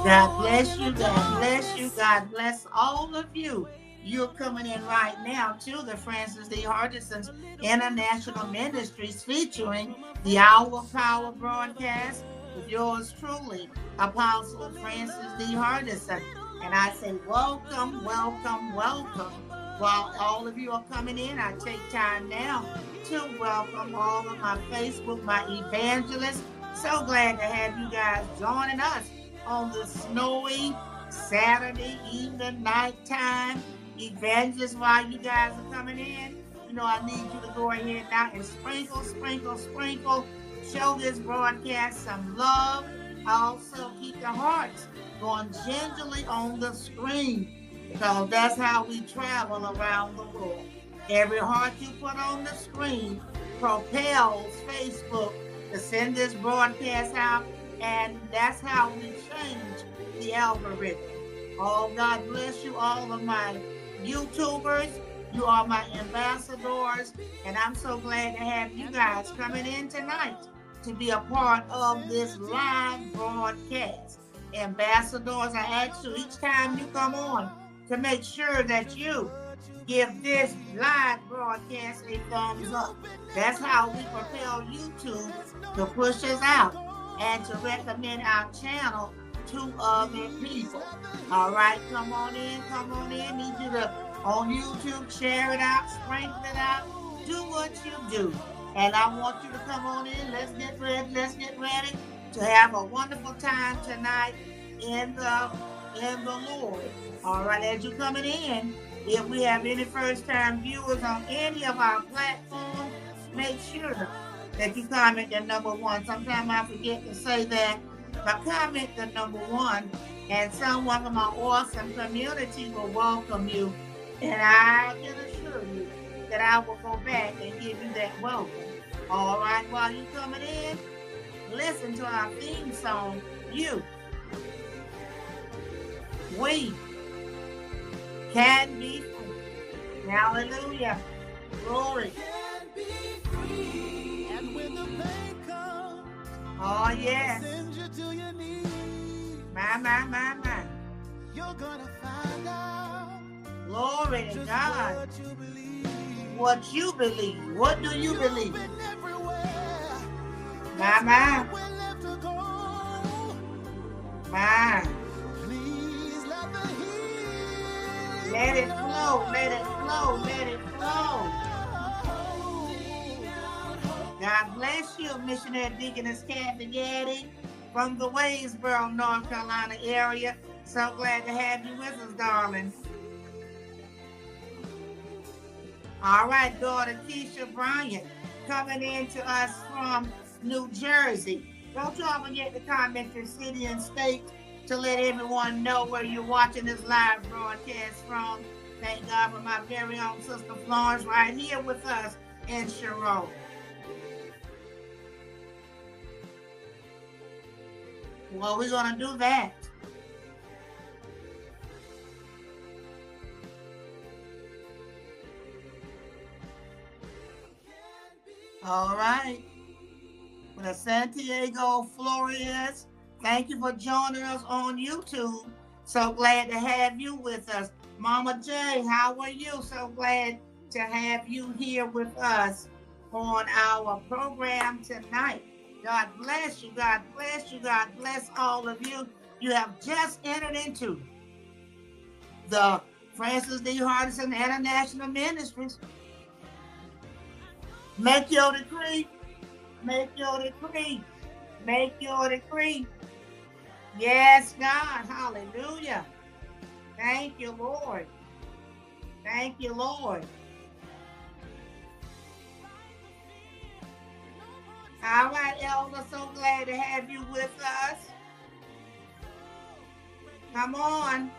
God bless you. God bless you. God bless all of you. You're coming in right now to the Francis D. Hardison's International Ministries featuring the Hour of Power broadcast with yours truly, Apostle Francis D. Hardison. And I say, welcome, welcome, welcome. While all of you are coming in, I take time now to welcome all of my Facebook, my evangelists. So glad to have you guys joining us on the snowy Saturday evening, nighttime. Evangelists, while you guys are coming in, I need you to go ahead now and sprinkle, sprinkle, sprinkle. Show this broadcast some love. Also, keep the hearts going gingerly on the screen because that's how we travel around the world. Every heart you put on the screen propels Facebook to send this broadcast out, and that's how we change the algorithm. Oh, God bless you, all of my YouTubers. You are my ambassadors, and I'm so glad to have you guys coming in tonight to be a part of this live broadcast. Ambassadors, I ask you each time you come on to make sure that you give this live broadcast a thumbs up. That's how we propel YouTube to push us out and to recommend our channel to other people. All right, come on in, come on in. Need you to, on YouTube, share it out, sprinkle it out, do what you do. And I want you to come on in. Let's get ready to have a wonderful time tonight in the Lord. All right, as you're coming in, if we have any first-time viewers on any of our platforms, make sure that you comment the number one. Sometimes I forget to say that, but comment the number one, and someone from our awesome community will welcome you. And I can assure you that I will go back and give you that welcome. All right, while you're coming in, listen to our theme song, We Can Be Free. Hallelujah. Glory. Oh, yes. My. You're gonna find out. Glory to God. What you believe. What do you believe? My. Let it flow, let it flow, let it flow. God bless you, Missionary Deaconess Kathy Gaddy from the Waynesboro, North Carolina area. So glad to have you with us, darling. All right, daughter Keisha Bryant coming in to us from New Jersey. Don't y'all forget to comment your city and state to let everyone know where you're watching this live broadcast from. Thank God for my very own sister Florence right here with us in Sharon. Well, we're going to do that. All right. With Santiago Flores, thank you for joining us on YouTube. So glad to have you with us. Mama J, how are you? So glad to have you here with us on our program tonight. God bless you. God bless you. God bless all of you. You have just entered into the Francis D. Hardison International Ministries. Make your decree. Make your decree. Make your decree. Yes, God. Hallelujah. Thank you, Lord. Thank you, Lord. All right, Elder. So glad to have you with us. Come on.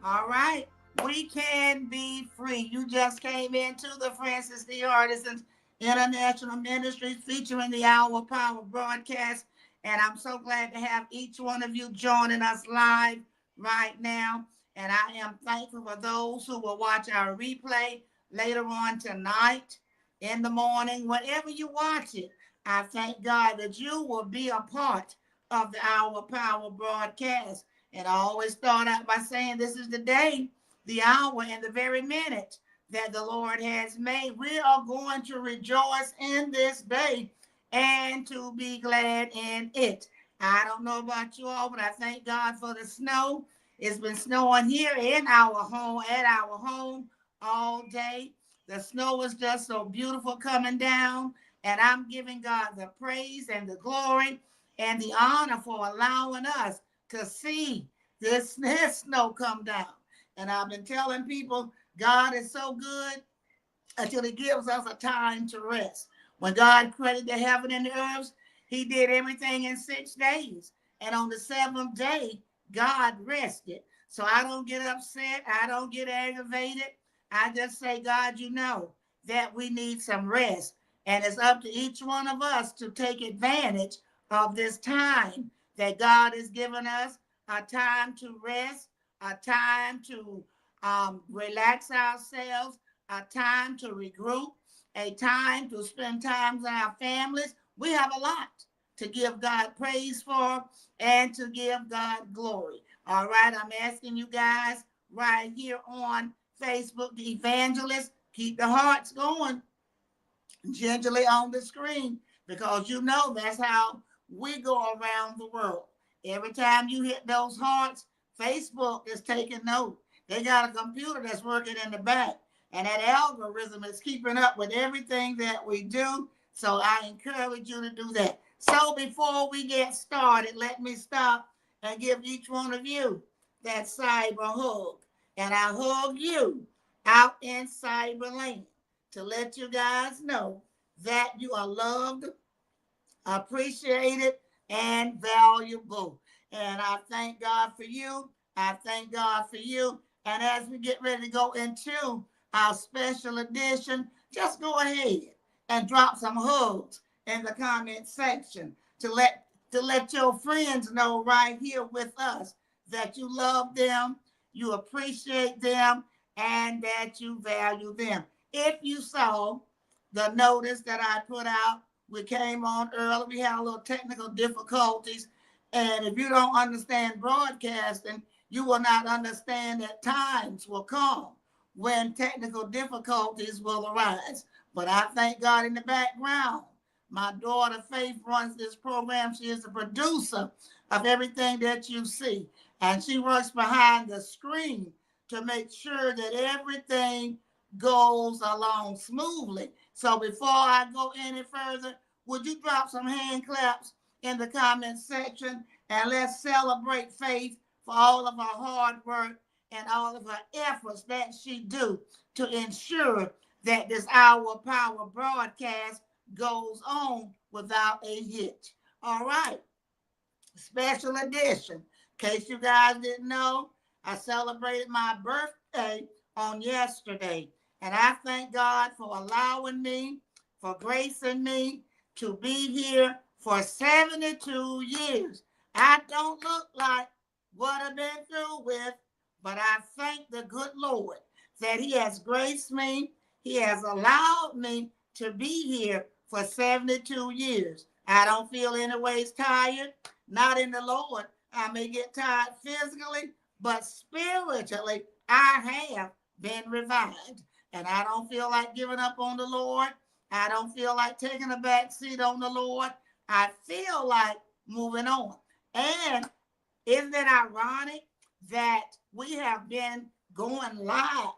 All right. We can be free. You just came into the Francis D. Hardison's International Ministries featuring the Hour of Power broadcast. And I'm so glad to have each one of you joining us live right now. And I am thankful for those who will watch our replay. later on tonight, in the morning, whenever you watch it. I thank God that you will be a part of the Hour Power broadcast. And I always start out by saying this is the day, the hour, and the very minute that the Lord has made. We are going to rejoice in this day and to be glad in it. I don't know about you all, but I thank God for the snow. It's been snowing here in our home, at our home all day. The snow is just so beautiful coming down, and I'm giving God the praise and the glory and the honor for allowing us to see this snow come down. And I've been telling people God is so good until he gives us a time to rest. When God created the heaven and the earth, he did everything in 6 days. And on the seventh day, God rested. So I don't get upset. I don't get aggravated. I just say, God, you know that we need some rest. And it's up to each one of us to take advantage of this time that God has given us, a time to rest, a time to relax ourselves, a time to regroup, a time to spend time with our families. We have a lot to give God praise for and to give God glory. All right, I'm asking you guys right here on Facebook, the evangelists, keep the hearts going gingerly on the screen, because you know that's how we go around the world. Every time you hit those hearts, Facebook is taking note. They got a computer that's working in the back, and that algorithm is keeping up with everything that we do. So I encourage you to do that. So before we get started, let me stop and give each one of you that cyber hug. And I hug you out in Cyberland to let you guys know that you are loved, appreciated, and valuable. And I thank God for you. I thank God for you. And as we get ready to go into our special edition, just go ahead and drop some hugs in the comment section to let your friends know right here with us that you love them, you appreciate them, and that you value them. If you saw the notice that I put out, we came on early. We had a little technical difficulties. And if you don't understand broadcasting, you will not understand that times will come when technical difficulties will arise. But I thank God in the background. My daughter Faith runs this program. She is the producer of everything that you see. And she works behind the screen to make sure that everything goes along smoothly. So before I go any further, would you drop some hand claps in the comment section, and let's celebrate Faith for all of her hard work and all of her efforts that she do to ensure that this Hour Power broadcast goes on without a hitch. All right, special edition. In case you guys didn't know, I celebrated my birthday on yesterday. And I thank God for allowing me, for gracing me to be here for 72 years. I don't look like what I've been through with, but I thank the good Lord that he has graced me. He has allowed me to be here for 72 years. I don't feel any ways tired, not in the Lord. I may get tired physically, but spiritually, I have been revived. And I don't feel like giving up on the Lord. I don't feel like taking a back seat on the Lord. I feel like moving on. And isn't it ironic that we have been going live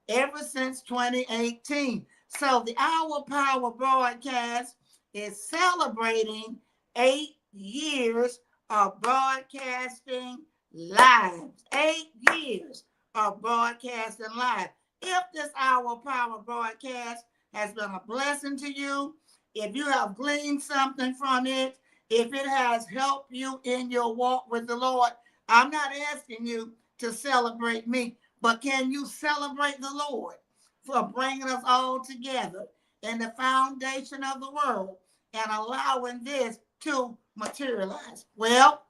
ever since 2018? So the Hour Power broadcast is celebrating 8 years of broadcasting live. 8 years of broadcasting live. If this Hour Power broadcast has been a blessing to you, if you have gleaned something from it, if it has helped you in your walk with the Lord, I'm not asking you to celebrate me, but can you celebrate the Lord for bringing us all together in the foundation of the world and allowing this to materialize? Well,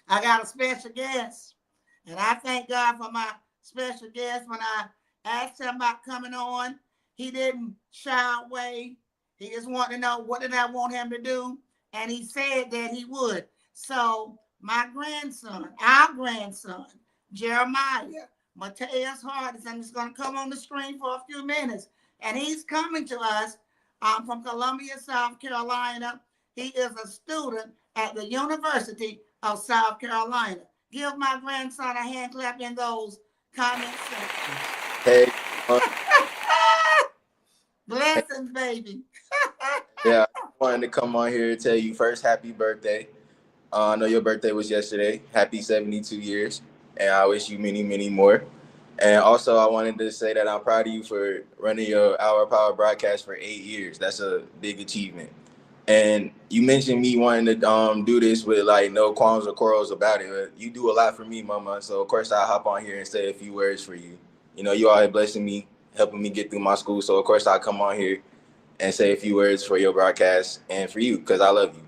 I got a special guest, and I thank God for my special guest. When I asked him about coming on. He didn't shy away. He just wanted to know what did I want him to do, and he said that he would. So my grandson, our grandson, Jeremiah Midas Hardison, is going to come on the screen for a few minutes, and he's coming to us from Columbia, South Carolina. He is a student at the University of South Carolina. Give my grandson a hand clap in those comment sections. Hey, uh, Blessings, baby. yeah, I wanted to come on here and tell you first, happy birthday. I know your birthday was yesterday. Happy 72 years, and I wish you many, many more. And also, I wanted to say that I'm proud of you for running your Hour Power broadcast for 8 years. That's a big achievement. And you mentioned me wanting to do this with like no qualms or quarrels about it. But you do a lot for me, Mama. So of course I'll hop on here and say a few words for you. You know, you always blessing me, helping me get through my school. So of course I'll come on here and say a few words for your broadcast and for you because I love you.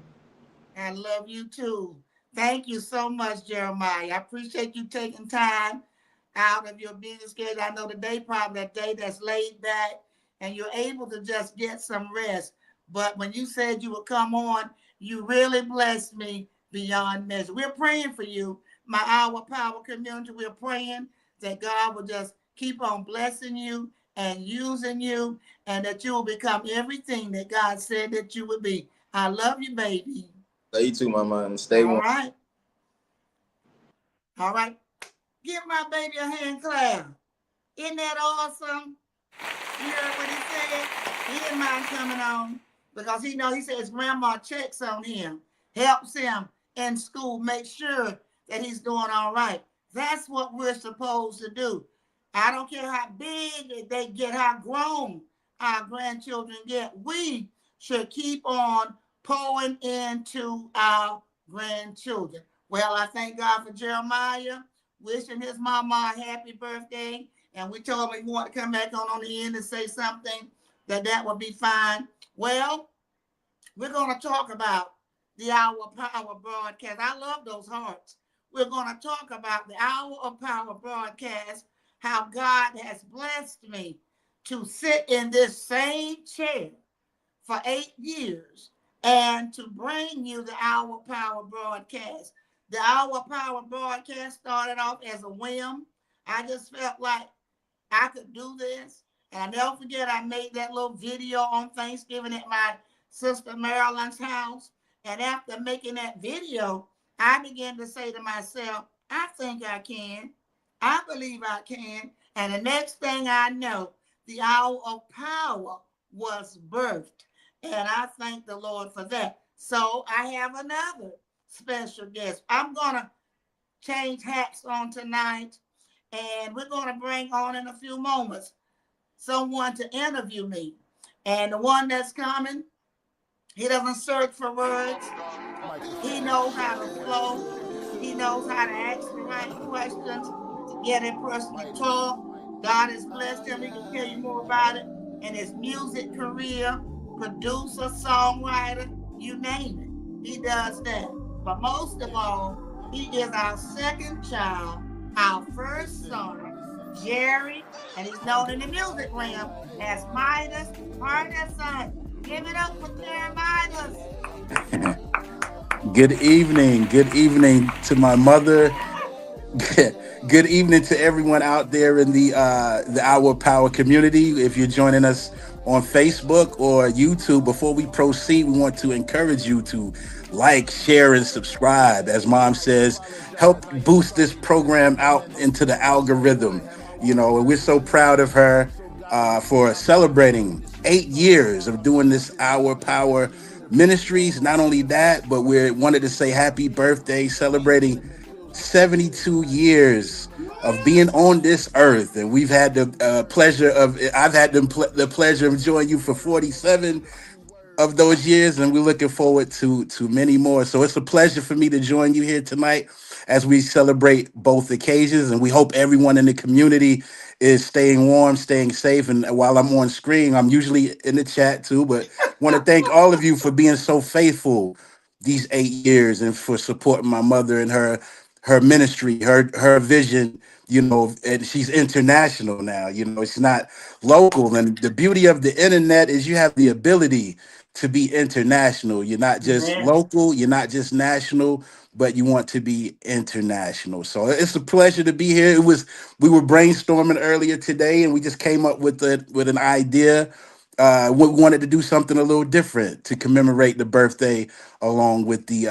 I love you too. Thank you so much, Jeremiah. I appreciate you taking time out of your busy schedule. I know today probably a day that's laid back and you're able to just get some rest. But when you said you would come on, you really blessed me beyond measure. We're praying for you, my Our Power community. We're praying that God will just keep on blessing you and using you and that you will become everything that God said that you would be. I love you, baby. Love you too, Mama, and stay All warm. right. All right. Give my baby a hand clap. Isn't that awesome? You heard what he said? He didn't mind coming on because he knows he says grandma checks on him, helps him in school, make sure that he's doing all right. That's what we're supposed to do. I don't care how big they get, how grown our grandchildren get. We should keep on pouring into our grandchildren. Well, I thank God for Jeremiah, wishing his mama a happy birthday. And we told him he wanted to come back on the end and say something that would be fine. Well, we're going to talk about the Hour of Power broadcast. I love those hearts. We're going to talk about the Hour of Power broadcast, how God has blessed me to sit in this same chair for 8 years and to bring you the Hour of Power broadcast. The Hour of Power broadcast started off as a whim. I just felt like I could do this. And I never forget I made that little video on Thanksgiving at my sister Marilyn's house. And after making that video, I began to say to myself, I think I can. I believe I can. And the next thing I know, the Hour of Power was birthed. And I thank the Lord for that. So I have another special guest. I'm going to change hats on tonight. And we're going to bring on in a few moments someone to interview me. And the one that's coming, he doesn't search for words. He knows how to flow. He knows how to ask the right questions to get a person to talk. God has blessed him. He can tell you more about it. And his music career, producer, songwriter, you name it. He does that. But most of all, he is our second child, our first son, Jerry, and he's known in the music realm as Midas Hardison. Give it up for Jeremiah. Good evening. Good evening to my mother. Good evening to everyone out there in the Our Power community. If you're joining us on Facebook or YouTube, before we proceed, we want to encourage you to like, share, and subscribe. As Mom says, help boost this program out into the algorithm. You know, and we're so proud of her for celebrating 8 years of doing this Our Power Ministries. Not only that, but we wanted to say happy birthday, celebrating 72 years of being on this earth. And we've had the I've had the pleasure of enjoying you for 47 of those years, and we're looking forward to many more. So it's a pleasure for me to join you here tonight as we celebrate both occasions, and we hope everyone in the community is staying warm, staying safe. And while I'm on screen, I'm usually in the chat too, but want to thank all of you for being so faithful these 8 years and for supporting my mother and her ministry, her vision and she's international now. It's not local. And the beauty of the internet is you have the ability to be international. You're not just Yes. local, you're not just national, but you want to be international. So it's a pleasure to be here. We were brainstorming earlier today, and we just came up with an idea. We wanted to do something a little different to commemorate the birthday along with the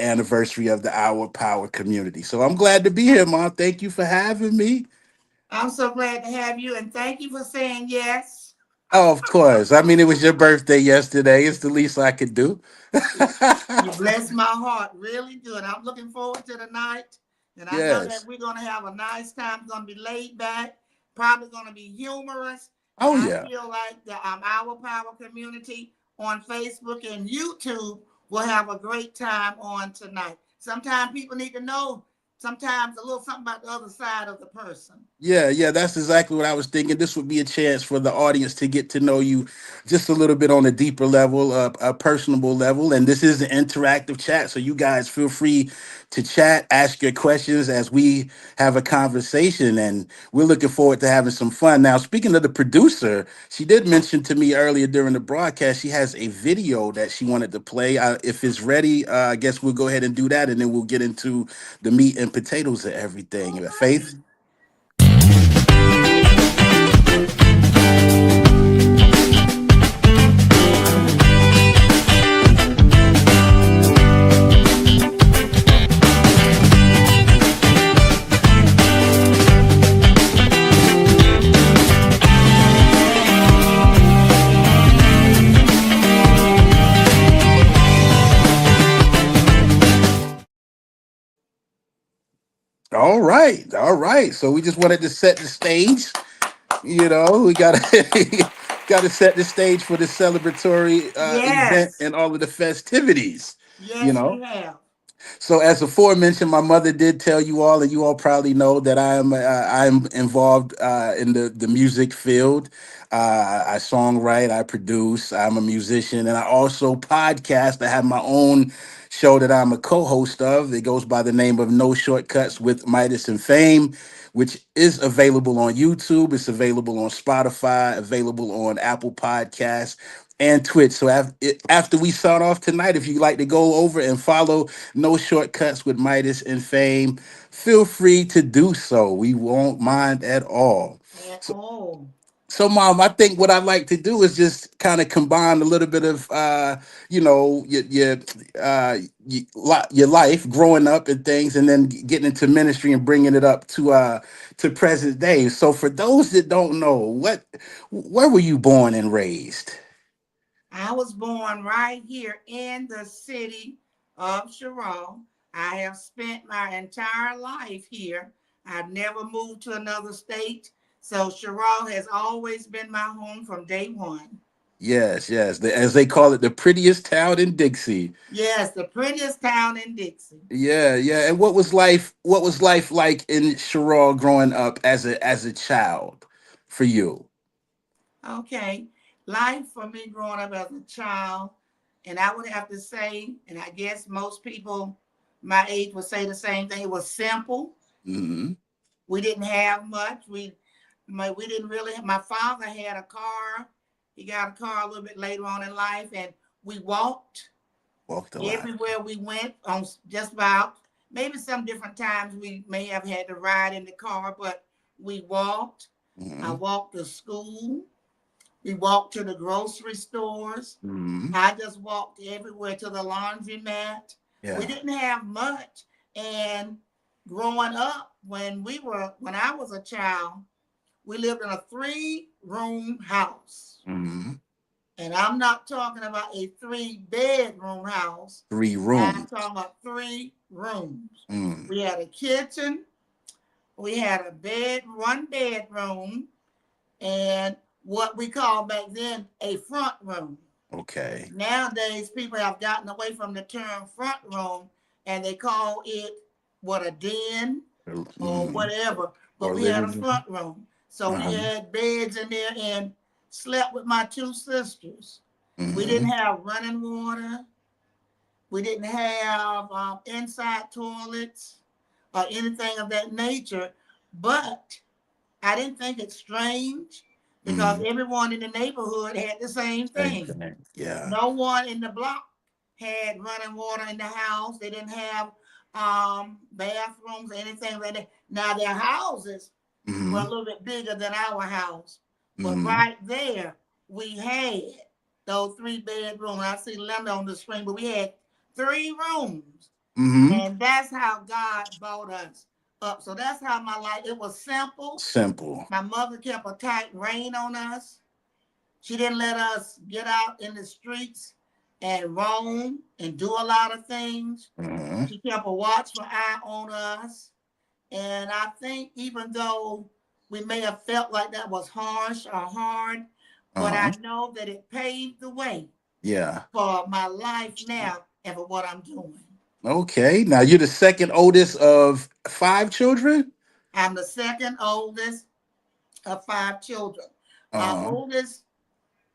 anniversary of the Our Power community. So I'm glad to be here, Mom. Thank you for having me. I'm so glad to have you, and thank you for saying yes. Oh, of course. I mean, it was your birthday yesterday. It's the least I could do. You bless my heart, really good. I'm looking forward to the night, and I know that Yes. we're gonna have a nice time. It's gonna be laid back, probably gonna be humorous, and Oh I yeah. feel like the Our Power community on Facebook and YouTube will have a great time on tonight. Sometimes people need to know sometimes a little something about the other side of the person. Yeah, yeah, that's exactly what I was thinking. This would be a chance for the audience to get to know you just a little bit on a deeper level, a personable level. And this is an interactive chat. So you guys feel free to chat, ask your questions as we have a conversation. And we're looking forward to having some fun. Now, speaking of the producer, she did mention to me earlier during the broadcast, she has a video that she wanted to play. If it's ready, I guess we'll go ahead and do that. And then we'll get into the meat and potatoes of everything. All Faith? righty. All right, all right. So we just wanted to set the stage. We gotta gotta set the stage for the celebratory event Yes, and all of the festivities. You yes, we know, have. so as aforementioned, my mother did tell you all, and you all probably know that I'm involved in the music field. I songwrite, I produce, I'm a musician, and I also podcast. I have my own show that I'm a co-host of. It goes by the name of No Shortcuts with Midas and Fame, which is available on YouTube. It's available on Spotify, available on Apple Podcasts and Twitch. So after we start off tonight, if you'd like to go over and follow No Shortcuts with Midas and Fame, feel free to do so. We won't mind at all. At So, all. Mom, I think what I'd like to do is just kind of combine a little bit of, your life growing up and things, and then getting into ministry and bringing it up to present day. So, for those that don't know, where were you born and raised? I was born right here in the city of Sherrill. I have spent my entire life here. I've never moved to another state. So Sherrill has always been my home from day one. Yes, yes. As they call it, the prettiest town in Dixie. Yes, the prettiest town in Dixie. Yeah, yeah. And what was life like in Sherrall growing up as a child for you? Okay. Life for me growing up as a child, and I would have to say, and I guess most people my age would say the same thing, it was simple. Hmm. We didn't have much. We didn't really. My father had a car. He got a car a little bit later on in life, and we walked Walked a lot. everywhere we went. On just about maybe some different times we may have had to ride in the car, but we walked. I Hmm. walked to school. We walked to the grocery stores. Hmm. I just walked everywhere to the laundromat. We Yeah. didn't have much. And growing up, when I was a child, we lived in a 3-room house. Hmm. And I'm not talking about a 3-bedroom house. Three I'm rooms. talking about 3 rooms. Mm. We had a kitchen, we had a bed, 1 bedroom, and what we called back then a front room. Okay. Nowadays, people have gotten away from the term front room and they call it what, a den or Hmm. whatever. But Or we had a living room. front room. So we Uh-huh. had beds in there and slept with my 2 sisters. We didn't Hmm. have running water. We didn't have inside toilets. or anything of that nature. But I didn't think it strange because Mm. everyone in the neighborhood had the same Same thing. thing. Yeah. No one in the block had running water in the house. They didn't have bathrooms or anything like that. Now their houses were a Mm-hmm. little bit bigger than our house, but Mm-hmm. right there we had those 3 bedrooms. I see Linda on the screen, but we had 3 rooms, Mm-hmm. and that's how God brought us up. So that's how my life. It was simple. Simple. My mother kept a tight rein on us. She didn't let us get out in the streets and roam and do a lot of things. Mm-hmm. She kept a watchful eye on us. And I think even though we may have felt like that was harsh or hard, but Uh-huh. I know that it paved the way Yeah. for my life now and for what I'm doing. Okay. Now you're the second oldest of 5 children? I'm the second oldest of 5 children. My Uh-huh. oldest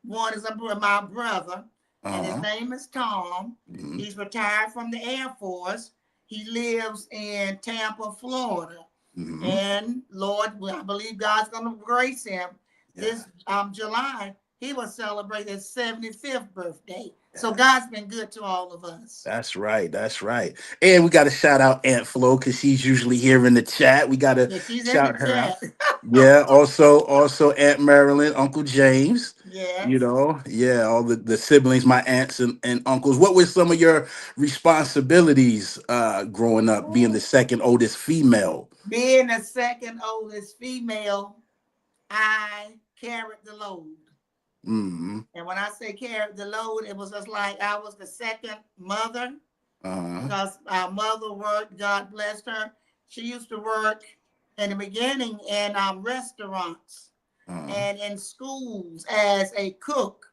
one is my brother, and his Uh-huh. name is Tom. Mm-hmm. He's retired from the Air Force. He lives in Tampa, Florida. Mm-hmm. And Lord, I believe God's going to grace him. Yeah. This July, he will celebrate his 75th birthday. So Yeah. God's been good to all of us. That's right. That's right. And we got to shout out Aunt Flo because she's usually here in the chat. We got to Yeah, she's in the shout her out. chat. Yeah. Also Aunt Marilyn, Uncle James. You Yes. know, yeah, all the siblings, my aunts and uncles. What were some of your responsibilities growing up, being the second oldest female? Being the second oldest female, I carried the load. Mm-hmm. And when I say carried the load, it was just like I was the second mother Uh-huh. because our mother worked, God blessed her. She used to work in the beginning in restaurants Uh-huh. and in schools as a cook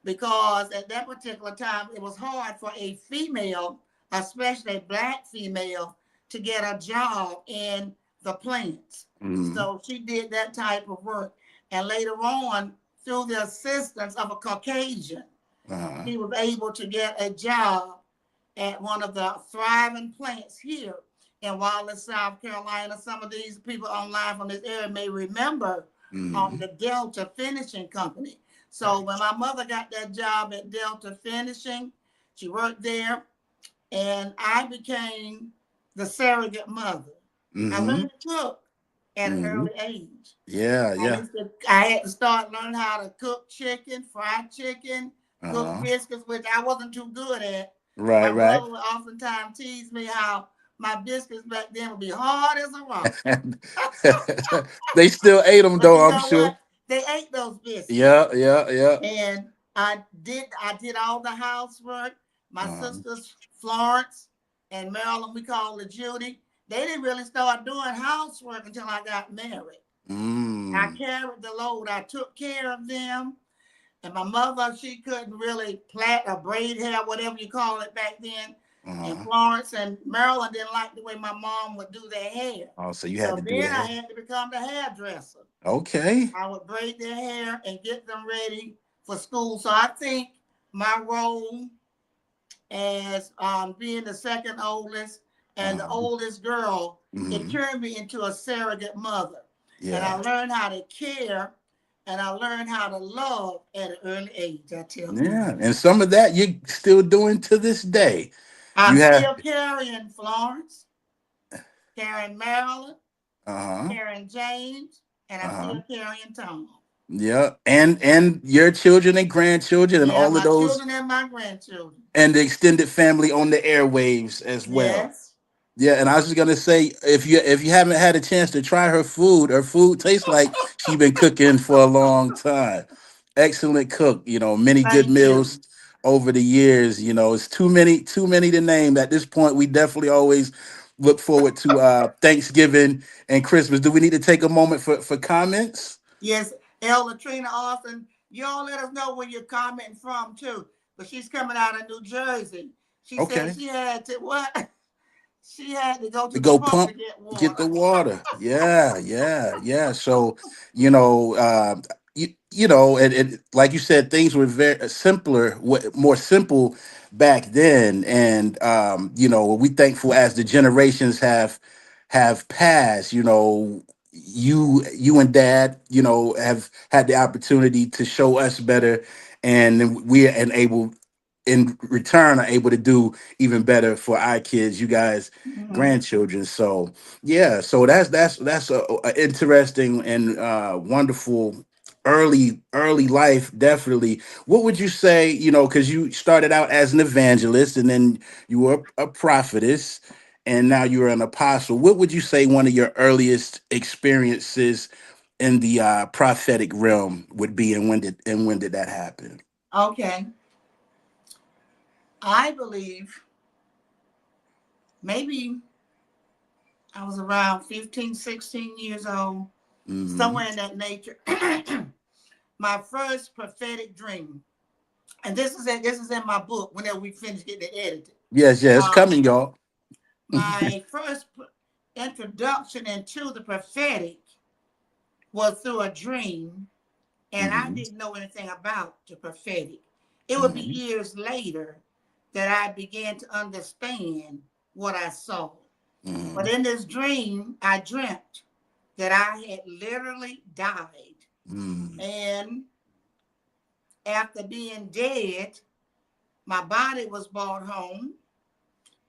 because at that particular time it was hard for a female, especially a black female, to get a job in the plants. Mm-hmm. So she did that type of work. And later on, through the assistance of a Caucasian, Uh-huh. he was able to get a job at one of the thriving plants here in Wallace, South Carolina. Some of these people online from this area may remember Mm-hmm. the Delta Finishing Company. So Right. when my mother got that job at Delta Finishing, she worked there, and I became the surrogate mother. I Mm-hmm. learned to cook at an Mm-hmm. early age. Yeah, yeah. I had to start learning how to cook chicken, fried chicken, cook Uh-huh. biscuits, which I wasn't too good at. Right, My right. mother would oftentimes tease me how my biscuits back then would be hard as a rock. They still ate them But though, you I'm know sure. what? They ate those biscuits. Yeah, yeah, yeah. And I did all the housework. My Uh-huh. sisters Florence and Marilyn, we call her Judy. They didn't really start doing housework until I got married. I Mm. carried the load. I took care of them. And my mother, she couldn't really plait or braid hair, whatever you call it back then. And Uh-huh. Florence and Marilyn didn't like the way my mom would do their hair. Oh, so you had So to do then I that. had to become the hairdresser. Okay. I would braid their hair and get them ready for school. So I think my role as being the second oldest and the Uh-huh. oldest girl, it Hmm. turned me into a surrogate mother. And I Yeah. learned how to care and I learned how to love at an early age, I tell you. Yeah. And some of that you're still doing to this day. I'm You have still carrying Florence, carrying Marilyn, uh-huh. carrying James, and I'm Uh-huh. still carrying Tom. Yeah. And your children and grandchildren and Yeah, all of my those children and my grandchildren. and the extended family on the airwaves as well. Yes. Yeah, and I was just gonna say, if you haven't had a chance to try her food tastes like she been cooking for a long time. Excellent cook, many good Thank meals you. over the years. It's too many to name. At this point, we definitely always look forward to Thanksgiving and Christmas. Do we need to take a moment for comments? Yes, Elder Trina Austin, you all let us know where you're commenting from too. But she's coming out of New Jersey. She said Okay. she had to what? She had to go To to the go pump to pump, get get water. the water. Yeah, yeah, yeah. So, you know, uh, and like you said, things were very simpler, more simple back then. And we thankful as the generations have passed, you and Dad, have had the opportunity to show us better, and we are able, in return, are able to do even better for our kids, you guys, Mhm. grandchildren. So yeah, so that's a interesting and wonderful early life, definitely. What would you say, because you started out as an evangelist, and then you were a prophetess, and now you're an apostle. What would you say one of your earliest experiences in the prophetic realm would be, and when did that happen? Okay. I believe maybe I was around 15, 16 years old, Mm-hmm. somewhere in that nature. My first prophetic dream, and this is in my book. Whenever we finish getting it edited, Yes, yes, um, coming, y'all. my first introduction into the prophetic was through a dream, and I Hmm. didn't know anything about the prophetic. It would be Hmm. years later that I began to understand what I saw. But Hmm. in this dream, I dreamt that I had literally died. Hmm. And after being dead, my body was brought home,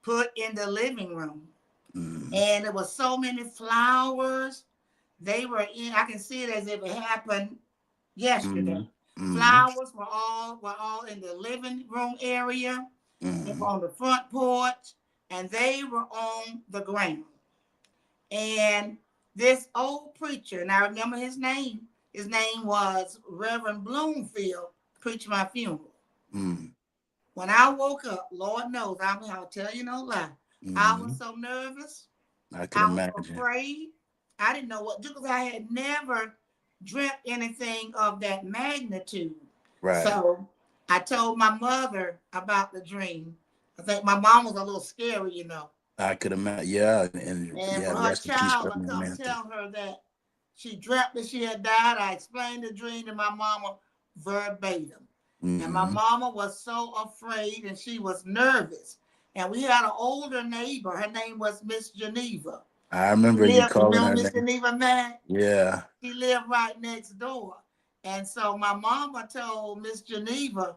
put in the living room. Hmm. And there was so many flowers. They were in, I can see it as if it happened yesterday. Hmm. Hmm. Flowers were all in the living room area. They were Hmm. on the front porch, and they were on the ground. And this old preacher, and I remember his name. His name was Reverend Bloomfield, preached my funeral. Hmm. When I woke up, Lord knows, I'll tell you no lie. I was Hmm. so nervous. I can I was imagine. afraid. I didn't know what to do because I had never dreamt anything of that magnitude. Right. So I told my mother about the dream. I think my mom was a little scary. I could imagine. Yeah, and And yeah, for her rest in peace, child to Reverend come Mantha. tell her that she dreamt that she had died, I explained the dream to my mama verbatim. And my Hmm. mama was so afraid and she was nervous. And we had an older neighbor. Her name was Miss Geneva. I She remember you lived, you calling know her Miss name. Geneva, man? Yeah. She lived right next door. And so my mama told Miss Geneva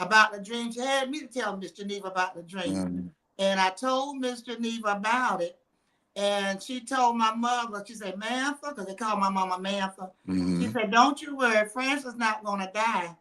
about the dream. She had me to tell Miss Geneva about the dream. Mm-hmm. And I told Miss Geneva about it. And she told my mother, she said, Mantha, because they call my mama Mantha. She Mm-hmm. said, don't you worry, Francis not going to die.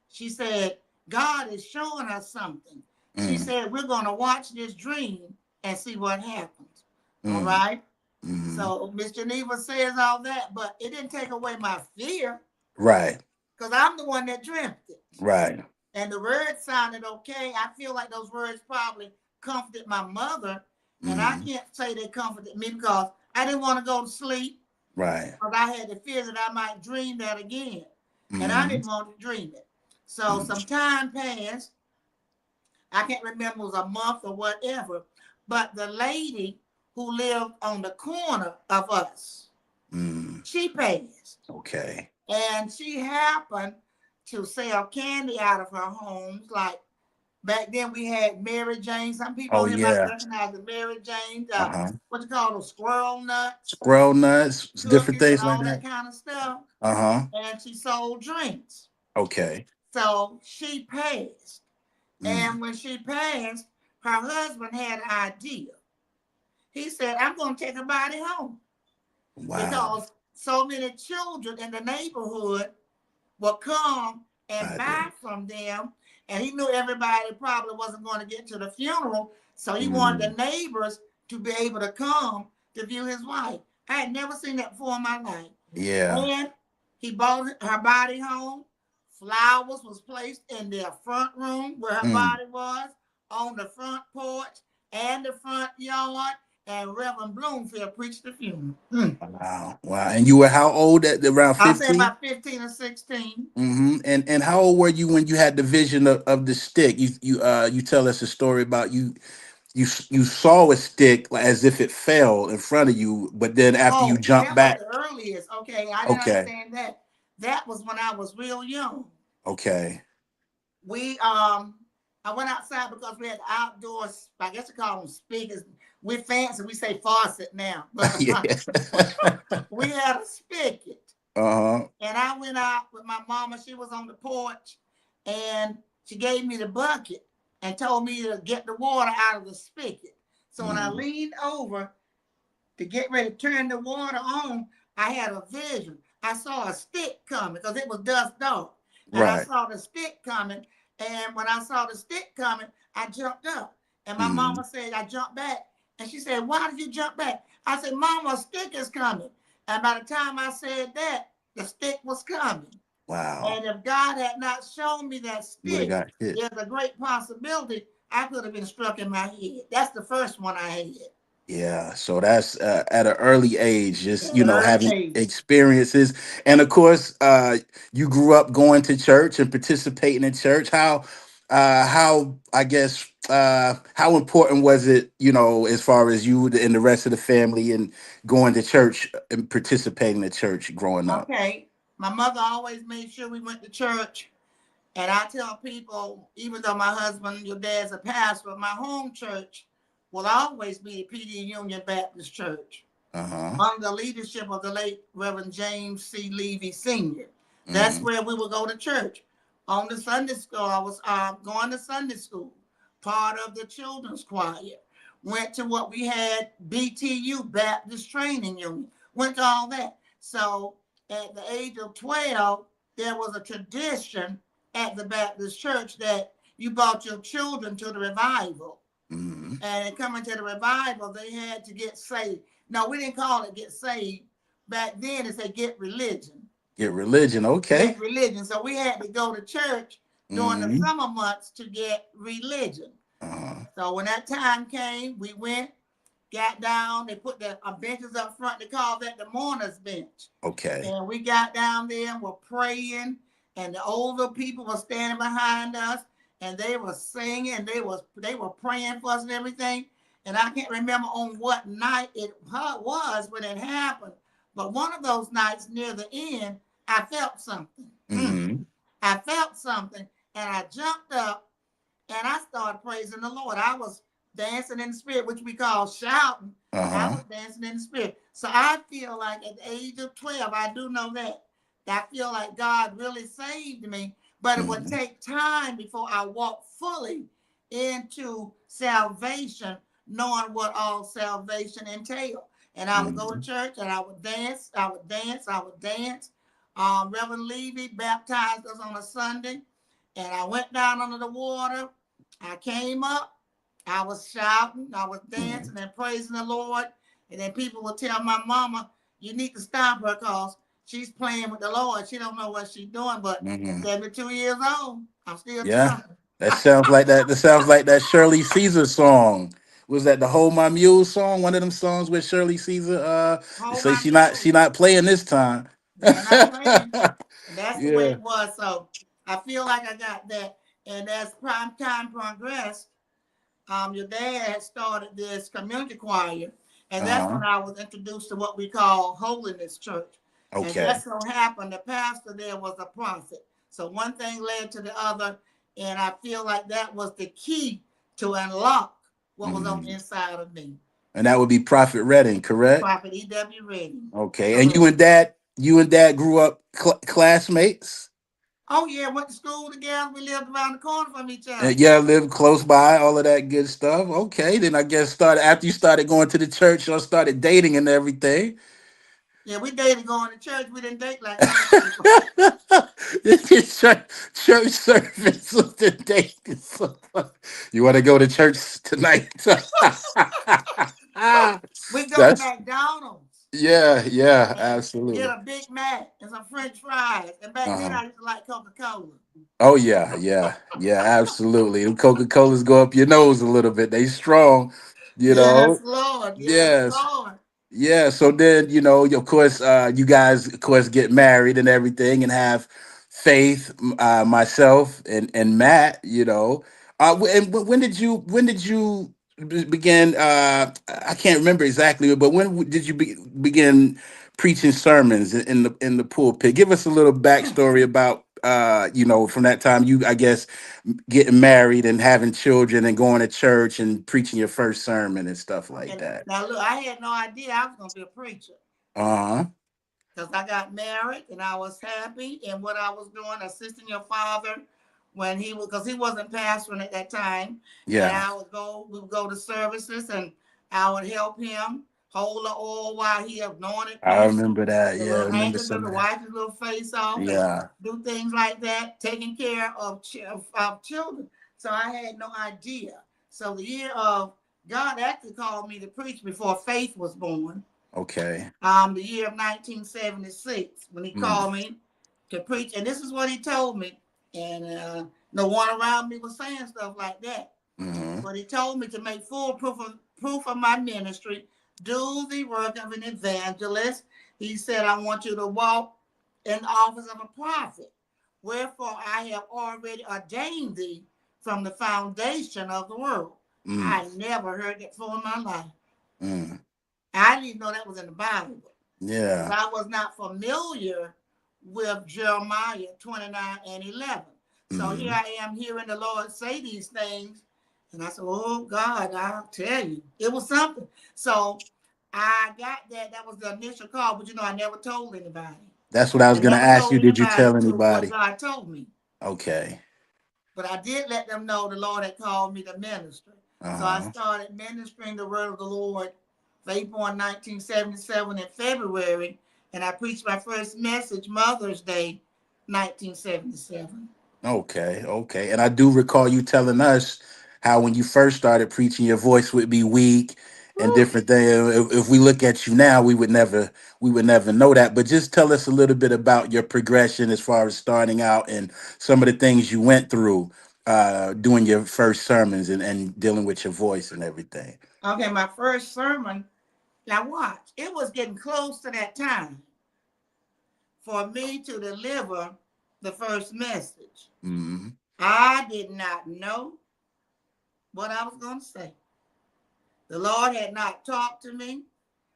She said, God is showing us something. She said, we're going to watch this dream and see what happens. All Mm-hmm. right? Mm-hmm. So Miss Geneva says all that, but it didn't take away my fear Right. because I'm the one that dreamt it. Right. And the words sounded okay. I feel like those words probably comforted my mother. And I Mm-hmm. can't say they comforted me because I didn't want to go to sleep Right. because I had the fear that I might dream that again. And I Mm-hmm. didn't want to dream it. So Mm-hmm. some time passed. I can't remember it was a month or whatever. But the lady who lived on the corner of us, Mm-hmm. she passed. Okay. And she happened to sell candy out of her homes. Like back then we had Mary Jane. Some people Oh on here might yeah. recognize the Mary Jane, Uh-huh. what you call those squirrel nuts, Squirrel nuts, different cookies, and things like all that that. kind of stuff. Uh-huh. And she sold drinks. Okay. So she passed. Mm. And when she passed, her husband had an idea. He said, I'm going to take her body home Wow. because so many children in the neighborhood would come and I buy did. from them. And he knew everybody probably wasn't going to get to the funeral. So he wanted Mm. the neighbors to be able to come to view his wife. I had never seen that before in my life. Yeah. And he brought her body home. Flowers was placed in their front room where her Mm. body was, on the front porch and the front yard. And Reverend Bloomfield preached the funeral. Wow. Wow. And you were how old, at around I'll say 15? about 15 or 16. Mm-hmm. And how old were you when you had the vision of the stick? You tell us a story about you saw a stick like as if it fell in front of you, but then after you Oh, jumped that was back. the earliest. Okay, I didn't Okay. understand that. That was when I was real young. Okay. We I went outside because we had outdoors, I guess they call them speakers. we fancy. We say faucet now, but Yeah. we had a spigot. Uh-huh. And I went out with my mama. She was on the porch, and she gave me the bucket and told me to get the water out of the spigot. So when I Mm. leaned over to get ready to turn the water on, I had a vision. I saw a stick coming because it was dusk dark. And I Right. saw the stick coming. And when I saw the stick coming, I jumped up. And my Mm. mama said, I jumped back. And she said, why did you jump back? I said, Mama, a stick is coming. And by the time I said that, the stick was coming. Wow. And if God had not shown me that You would have stick, got hit. there's a great possibility I could have been struck in my head. That's the first one I had Yeah, so that's at an early age, just at an early having age. experiences, and of course, you grew up going to church and participating in church. How I guess how important was it, as far as you and the rest of the family and going to church and participating in church growing up? Okay. My mother always made sure we went to church. And I tell people, even though my husband, your dad's a pastor, my home church will always be the PD Union Baptist Church Uh huh. under the leadership of the late Reverend James C. Levy Sr. That's Hmm. where we would go to church. On the Sunday school, I was going to Sunday school, part of the children's choir. Went to what we had, BTU, Baptist Training Union. Went to all that. So at the age of 12, there was a tradition at the Baptist church that you brought your children to the revival. Hmm. And coming to the revival, they had to get saved. No, we didn't call it get saved. Back then, it said get religion. Get religion, okay. Get religion. So we had to go to church during the Hmm. summer months to get religion. Uh-huh. So when that time came, we went, got down. They put the benches up front. They called that the mourner's bench. Okay. And we got down there and were praying, and the older people were standing behind us, and they were singing, they were praying for us and everything. And I can't remember on what night it was when it happened, but one of those nights near the end, I felt something. Hmm. I felt something, and I jumped up and I started praising the Lord. I was dancing in the spirit, which we call shouting. I Uh-huh. was dancing in the spirit. So I feel like at the age of 12, I do know that. I feel like God really saved me, but it would Hmm. take time before I walked fully into salvation, knowing what all salvation entailed. And I would go to Hmm. church and I would dance, I would dance, I would dance. Reverend Levy baptized us on a Sunday, and I went down under the water. I came up, I was shouting, I was Hmm. dancing and praising the Lord. And then people would tell my mama, you need to stop her because she's playing with the Lord. She don't know what she's doing. But at Hmm. 72 years old, I'm still Yeah, trucking. that sounds like that. That sounds like that Shirley Caesar song. Was that the "Hold My Mule" song? One of them songs with Shirley Caesar. They Hold say my she mule. not playing this time. They're not playing. And that's the way Yeah. it was. So I feel like I got that. And as prime time progressed, your dad had started this community choir, and Uh that's huh. when I was introduced to what we call Holiness Church. And Okay. just so happened the pastor there was a prophet. So one thing led to the other, and I feel like that was the key to unlock what was on the Hmm. inside of me. And that would be Prophet Redding, correct? Prophet E.W. Redding. Okay. And Correct. you and dad grew up classmates. Oh yeah, went to school together. We lived around the corner from each other. Yeah, lived close by, all of that good stuff. Okay, then I guess started after you started going to the church, y'all started dating and everything. Yeah, we dated going to church. We didn't date like most people. This is church service with the date. You want to go to church tonight? We go to That's McDonald's yeah, yeah, and get absolutely. a Big Mac and some French fries. And back then Uh-huh. I used to like Coca-Cola. Oh yeah, yeah, yeah, absolutely. The Coca Colas go up your nose a little bit. They strong, you Yes, know. Lord. Yes, Yes. Lord. Yeah, so then of course, you guys, of course, get married and everything, and have Faith, myself, and Matt. When did you begin? I can't remember exactly, but when did you begin preaching sermons in the pulpit? Give us a little backstory about from that time, you, I guess, getting married and having children and going to church and preaching your first sermon and stuff like And that. now look, I had no idea I was gonna be a preacher. Uh-huh. Because I got married and I was happy in what I was doing, assisting your father when he was, because he wasn't pastoring at that time. And Yeah. we would go to services and I would help him hold the oil while he anointed I people, remember that. the Yeah, I little remember handkerchief some to of that. wipe his little face off and Yeah. do things like that, taking care of children. So I had no idea. So the year of God actually called me to preach before Faith was born, Okay. the year of 1976, when he Mm. called me to preach. And this is what he told me. And no one around me was saying stuff like that. Mm-hmm. But he told me to make full proof of my ministry, do the work of an evangelist. He said, I want you to walk in the office of a prophet. Wherefore I have already ordained thee from the foundation of the world. Mm. I never heard that before in my life. Mm. I didn't even know that was in the Bible. Because Yeah. I was not familiar with Jeremiah 29 and 11. So here Mm-hmm. I am hearing the Lord say these things. And I said, oh, God, I'll tell you. It was something. So I got that. That was the initial call. But, I never told anybody. That's what I was I gonna never ask you. told Did you anybody tell to what anybody? God told me. Okay. But I did let them know the Lord had called me to minister. So I Uh-huh. started ministering the word of the Lord, April 1977 in February, and I preached my first message Mother's Day, 1977. Okay, okay. And I do recall you telling us how when you first started preaching, your voice would be weak and Woo. different things. If we look at you now, we would never know that. But just tell us a little bit about your progression as far as starting out and some of the things you went through doing your first sermons and dealing with your voice and everything. Okay, my first sermon. Now watch, it was getting close to that time for me to deliver the first message. Mm-hmm. I did not know what I was going to say. The Lord had not talked to me.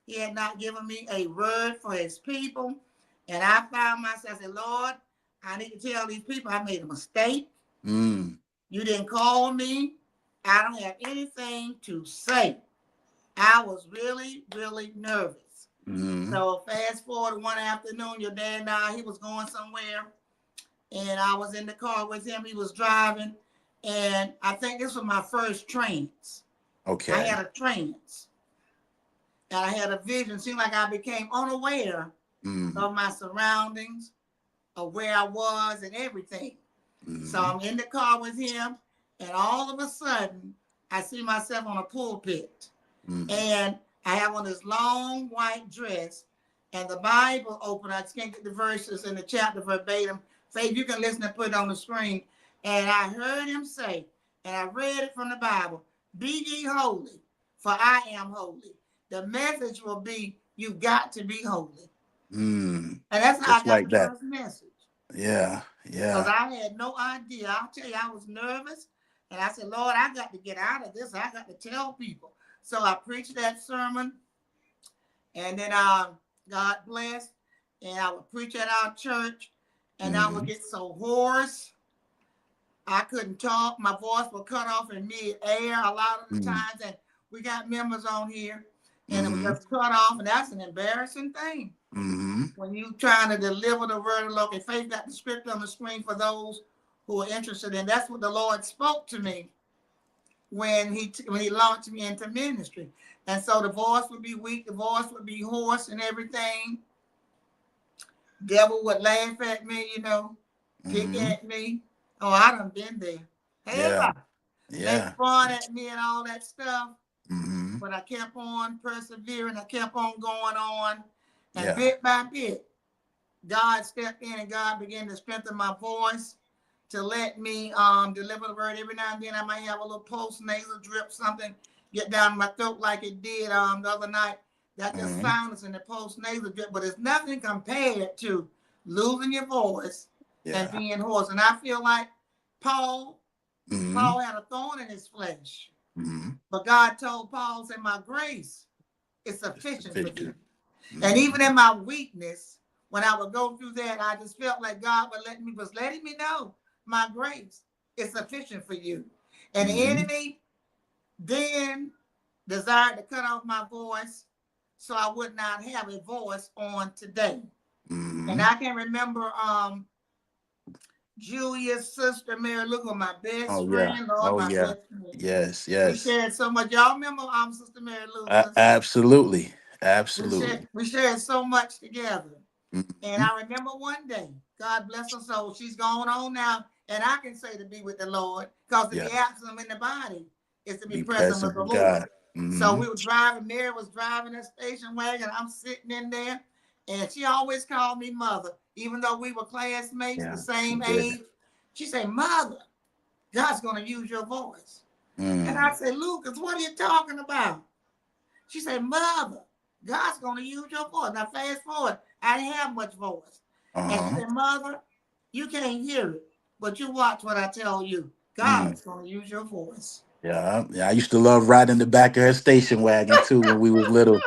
He had not given me a word for his people. And I found myself, I said, Lord, I need to tell these people I made a mistake. Mm. You didn't call me. I don't have anything to say. I was really, really nervous. Mm-hmm. So fast forward one afternoon, your dad and I, he was going somewhere. And I was in the car with him. He was driving. And I think this was my first trance. I Okay. had a trance. And I had a vision. It seemed like I became unaware Mm-hmm. of my surroundings, of where I was and everything. So Mm-hmm. I'm in the car with him, and all of a sudden, I see myself on a pulpit. Mm-hmm. And I have on this long white dress, and the Bible open. I just can't get the verses in the chapter verbatim. Faith, you can listen and put it on the screen. And I heard him say, and I read it from the Bible, be ye holy, for I am holy. The message will be, you got to be holy. Mm. And that's how I Just got like the that. first message. Yeah. Because Yeah. I had no idea. I'll tell you, I was nervous. And I said, Lord, I got to get out of this. I got to tell people. So I preached that sermon. And then God blessed. And I would preach at our church. And I would Mm-hmm. get so hoarse. I couldn't talk. My voice would cut off in mid-air a lot of the times. And we got members on here. And it would Mm-hmm. just cut off. And that's an embarrassing thing. Mm-hmm. When you trying to deliver the word of the Lord. And Faith got the script on the screen for those who are interested in. That's what the Lord spoke to me when he launched me into ministry. And so the voice would be weak, the voice would be hoarse and everything. Devil would laugh at me, pick Mm-hmm. at me. Oh, I done been there. Hey, Yeah. make Yeah. fun at me and all that stuff. Mm-hmm. But I kept on persevering. I kept on going on. And Yeah. bit by bit, God stepped in and God began to strengthen my voice to let me deliver the word. Every now and then I might have a little post nasal drip, something get down my throat like it did the other night. That just Mm-hmm. sounds in the post nasal drip, but it's nothing compared to losing your voice and Yeah. being hoarse. And I feel like Paul Mm-hmm. Paul had a thorn in his flesh, Mm-hmm. but God told Paul, "Say my grace is sufficient for thee." Victor. And Mm-hmm. even in my weakness, when I would go through that, I just felt like God was letting me know my grace is sufficient for you. And the Mm-hmm. enemy then desired to cut off my voice so I would not have a voice on today. And Mm-hmm. I can remember Julia's sister, Mary Luke, was my best Oh yeah. friend, Lord, Oh my yeah. best friend. Yes. We Yes. shared so much. Y'all remember Sister Mary Lucas? Absolutely. We shared, Absolutely. we shared so much together. And Mm-hmm. I remember one day, God bless her soul, she's gone on now, and I can say to be with the Lord, because to Yeah. be absent in the body is to be Be present with present the with Lord. God. So Mm-hmm. we were driving, Mary was driving a station wagon, I'm sitting in there, and she always called me mother, even though we were classmates, the Yeah. She same did. age. She said, Mother, God's going to use your voice. And I Mm. said, Lucas, what are you talking about? She said, Mother, God's going to use your voice. Now, fast forward, I didn't have much voice. And she Uh-huh. said, Mother, you can't hear it, but you watch what I tell you. Mm. God's going to use your voice. Yeah. Yeah. I used to love riding the back of her station wagon too when we was little.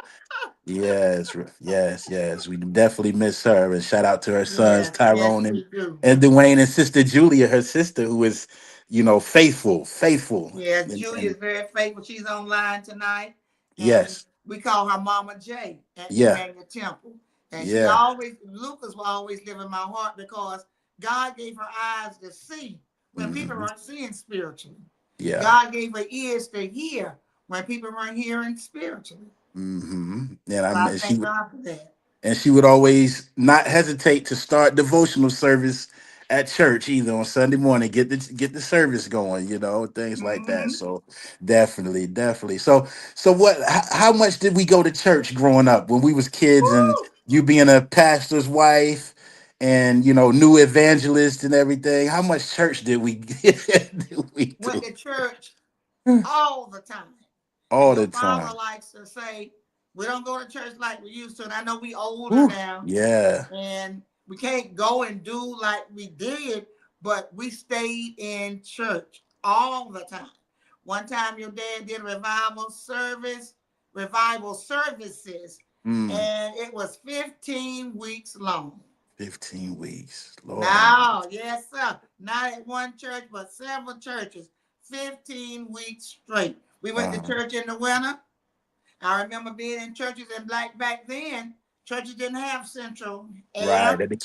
Yes, yes, yes. We definitely miss her. And shout out to her sons, Yes, yes, Tyrone we do. and Dwayne, and sister Julia, her sister, who is, faithful, faithful. Yes, Julia And is very faithful. She's online tonight. And yes, we call her Mama J at yeah, Emmanuel Temple. And she yeah, always, Lucas will always live in my heart because God gave her eyes to see when people hmm, weren't seeing spiritually. yeah. God gave her ears to hear when people weren't hearing spiritually. And So I and thank God for that. she would always not hesitate to start devotional service at church either on Sunday morning, get the service going, things like that. Mm-hmm. So definitely, definitely. So what how much did we go to church growing up when we was kids, and Woo! you being a pastor's wife and new evangelist and everything? How much church did we did we Went do? to church all the time. And All your the father time. likes to say, we don't go to church like we used to. And I know we older Whew, now yeah. and we can't go and do like we did, but we stayed in church all the time. One time your dad did a revival services, Mm, and it was 15 weeks long. 15 weeks. Lord have Now, yes, sir. Not at one church, but several churches. 15 weeks straight. We went to uh church in the winter. I remember being in churches and back then, churches didn't have central Right. air, And the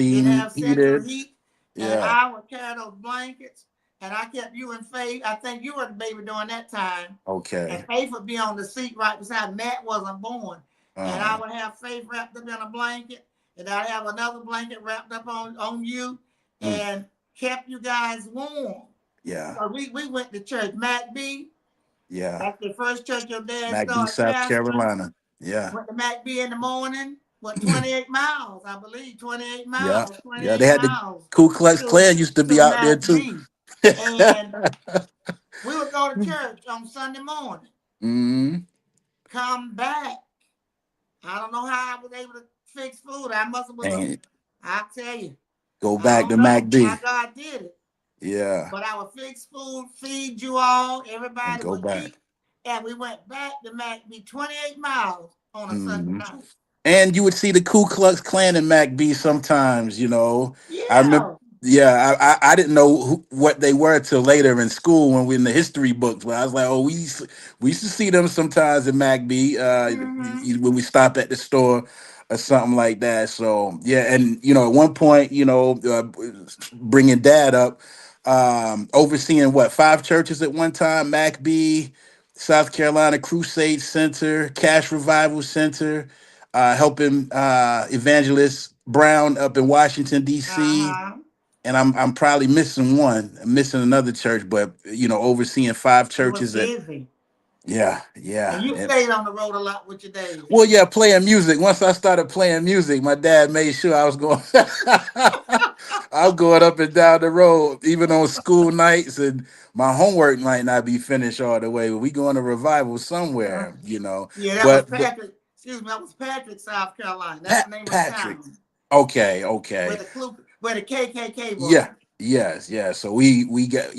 didn't kerosene have central heaters. heat, and Yeah. I would carry those blankets, and I kept you in Faith. I think you were the baby during that time, and Okay. Faith would be on the seat right beside Matt wasn't born, and I Uh, would have Faith wrapped up in a blanket, and I'd have another blanket wrapped up on you, mm, and kept you guys warm. yeah. So we went to church. Matt B, Yeah. that's the first church your dad McB, started South pastoring. Carolina. Yeah. Went to McB in the morning. What 28 miles, I believe. 28 Yeah. miles. Yeah. They 28 had the miles Ku Klux to Klan used to to be out there too. McB. And we would go to church on Sunday morning. mm, Come back. I don't know how I was able to fix food. I must have was a. and I tell you, go I back to don't know how McB. God did it, Yeah. but I would fix food, feed you all. And Everybody go would back. eat, and we went back to McB 28 miles on a Sunday Mm-hmm. night. And you would see the Ku Klux Klan in MacB sometimes. I remember, Yeah. yeah, I didn't know what they were till later in school when we in the history books. But I was like, oh, we used to see them sometimes in MacB Mm-hmm. when we stop at the store or something like that. So yeah, and at one point, bringing dad up, overseeing what 5 churches at one time: MacB, South Carolina Crusade Center, Cash Revival Center, helping Evangelist Brown up in Washington D.C. Uh-huh. And I'm probably missing one. I'm missing another church, but overseeing 5 churches. You was That busy. Yeah, And yeah. you stayed on the road a lot with your dad. Well, yeah, playing music. Once I started playing music, my dad made sure I was going. I was going up and down the road, even on school nights, and my homework might not be finished all the way. But we going to revival Uh, somewhere. yeah, that was But Patrick. Excuse me, that was Patrick, South Carolina. That's the Pat name of the Patrick. town Okay, where okay. the KKK Yeah. was. Yes, yes. So we get,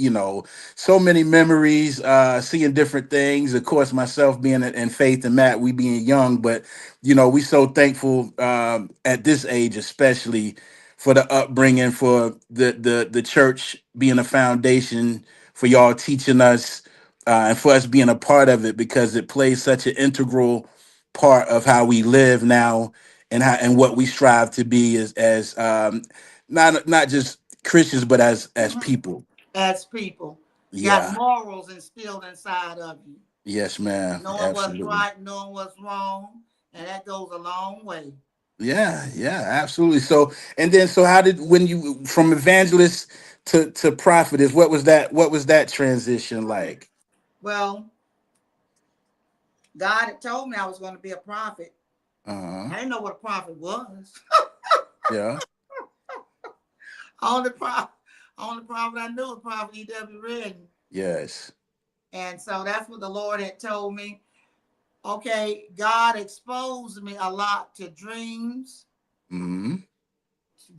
so many memories, seeing different things. Of course, myself being in faith and Matt, we being young, but we so thankful at this age, especially for the upbringing, for the church being a foundation, for y'all teaching us, and for us being a part of it, because it plays such an integral part of how we live now, and how and what we strive to be as not just Christians, but as Mhm. people. As people. Got Yeah. morals instilled inside of you. Yes, ma'am. Knowing what's Absolutely. right, knowing what's wrong, and that goes a long way. Yeah, yeah, absolutely. So, and then, so how did, when you, from evangelist to prophetess, what was that transition like? Well, God had told me I was going to be a prophet. Uh-huh. I didn't know what a prophet was. Yeah. only prophet, only prophet I knew was Prophet E.W. Redden. Yes. And so that's what the Lord had told me. Okay, God exposed me a lot to dreams, Mm-hmm.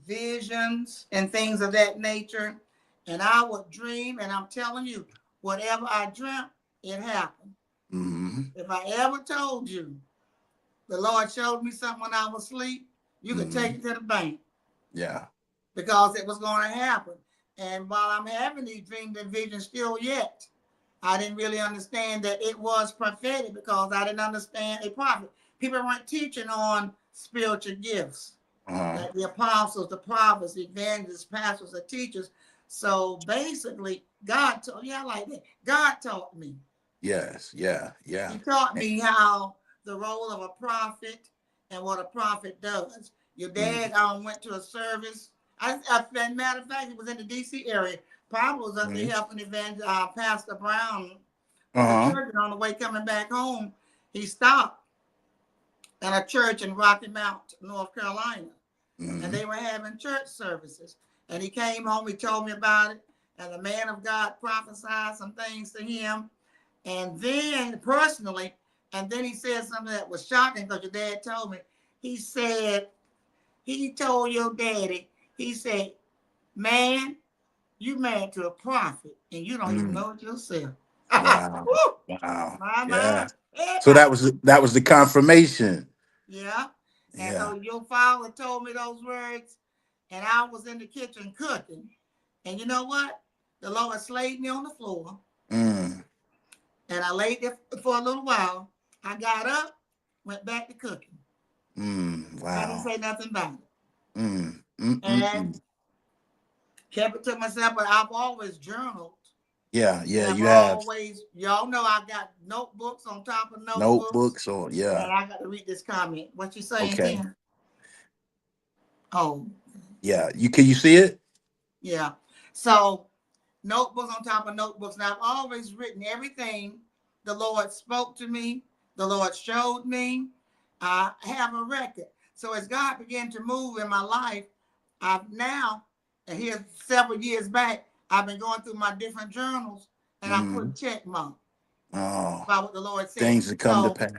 visions, and things of that nature. And I would dream, and I'm telling you, whatever I dreamt, it happened. Mm-hmm. If I ever told you the Lord showed me something when I was asleep, you could take Mm-hmm. it to the bank Yeah. because it was going to happen. And while I'm having these dreams and visions still yet, I didn't really understand that it was prophetic because I didn't understand a prophet. People weren't teaching on spiritual gifts, Uh-huh. like the apostles, the prophets, the evangelists, pastors, the teachers. So basically, God taught, yeah, I like that. God taught me. Yes. Yeah. Yeah. He taught me how the role of a prophet and what a prophet does. Your Mm-hmm. dad went to a service. Matter of fact, he was in the D.C. area. Papa was up there helping Pastor Brown with the Uh-huh. church. And on the way coming back home, he stopped at a church in Rocky Mount, North Carolina. And Mm-hmm. they were having church services. And he came home, he told me about it. And the man of God prophesied some things to him. And then personally, and then he said something that was shocking because your dad told me. He said, he told your daddy, he said, man, you married to a prophet and you don't even Mm. know it yourself. Wow. Woo! Wow. My, Yeah. So everybody. that was the confirmation. Yeah. And Yeah. so your father told me those words, and I was in the kitchen cooking. And you know what? The Lord slayed me on the floor, Mm. and I laid there for a little while. I got up, went back to cooking. Mm. I didn't Wow. say nothing about it. Mm. Mm. Mm. And Mm. kept it to myself, but I've always journaled. Yeah. And Yeah. I've You have always, y'all know I got notebooks on top of notebooks. notebooks, or And yeah. I got to read this comment. What you saying, Okay. Tim? Oh, Yeah. Can you see it? yeah. So notebooks on top of notebooks. And I've always written everything the Lord spoke to me, the Lord showed me. I have a record. So as God began to move in my life, I've now, and here several years back, I've been going through my different journals and I Mm-hmm. put check mark Oh, about what the Lord said. things that come to So pass.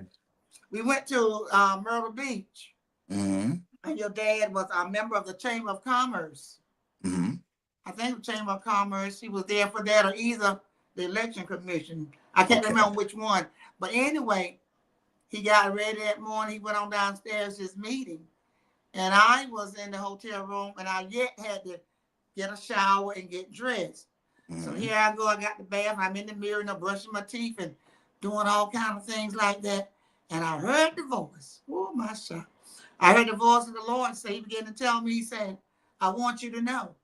we went to Myrtle Beach, Mm-hmm. and your dad was a member of the Chamber of Commerce. Mm-hmm. I think the Chamber of Commerce, he was there for that, or either the Election Commission. I can't Okay. remember which one. But anyway, he got ready that morning. He went on downstairs to his meeting. And I was in the hotel room, and I yet had to get a shower and get dressed. So Mm-hmm. here I go. I got the bath. I'm in the mirror and I'm brushing my teeth and doing all kind of things like that. And I heard the voice. Oh, my son. I heard the voice of the Lord say, he began to tell me, he said, I want you to know,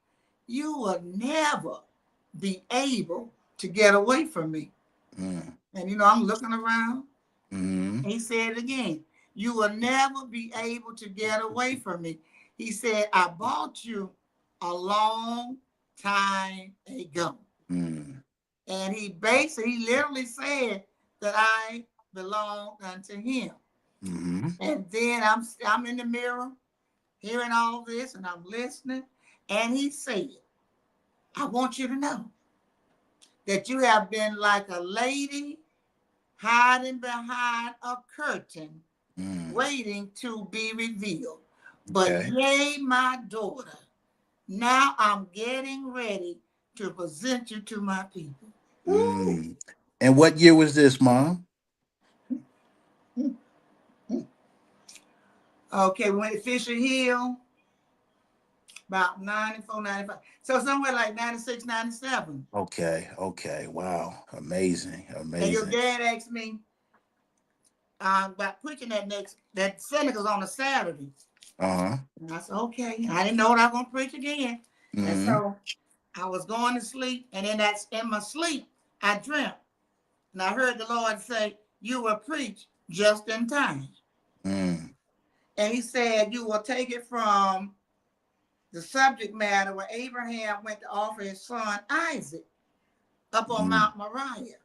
you will never be able to get away from me. Mm-hmm. And I'm looking around. Mm-hmm. He said it again. You will never be able to get away from me. He said, I bought you a long time ago. Mm-hmm. And he literally said that I belong unto him. Mm-hmm. And then I'm in the mirror hearing all this and I'm listening. And he said, I want you to know that you have been like a lady hiding behind a curtain, Mm-hmm. waiting to be revealed. But Okay. yea, my daughter, Now I'm getting ready to present you to my people. Woo! Mm. And what year was this, Mom? Okay, we went to Fisher Hill about 94, 95. So somewhere like 96, 97. Okay, okay. Wow. Amazing. And your Amazing. dad asked me about preaching that Sunday was on a Saturday. Uh-huh. And I said, okay. I didn't know what I was going to preach again. And Mm-hmm. so I was going to sleep. And in my sleep, I dreamt. And I heard the Lord say, you will preach just in time. Mm. And he said, you will take it from the subject matter where Abraham went to offer his son Isaac up on Mm. Mount Moriah.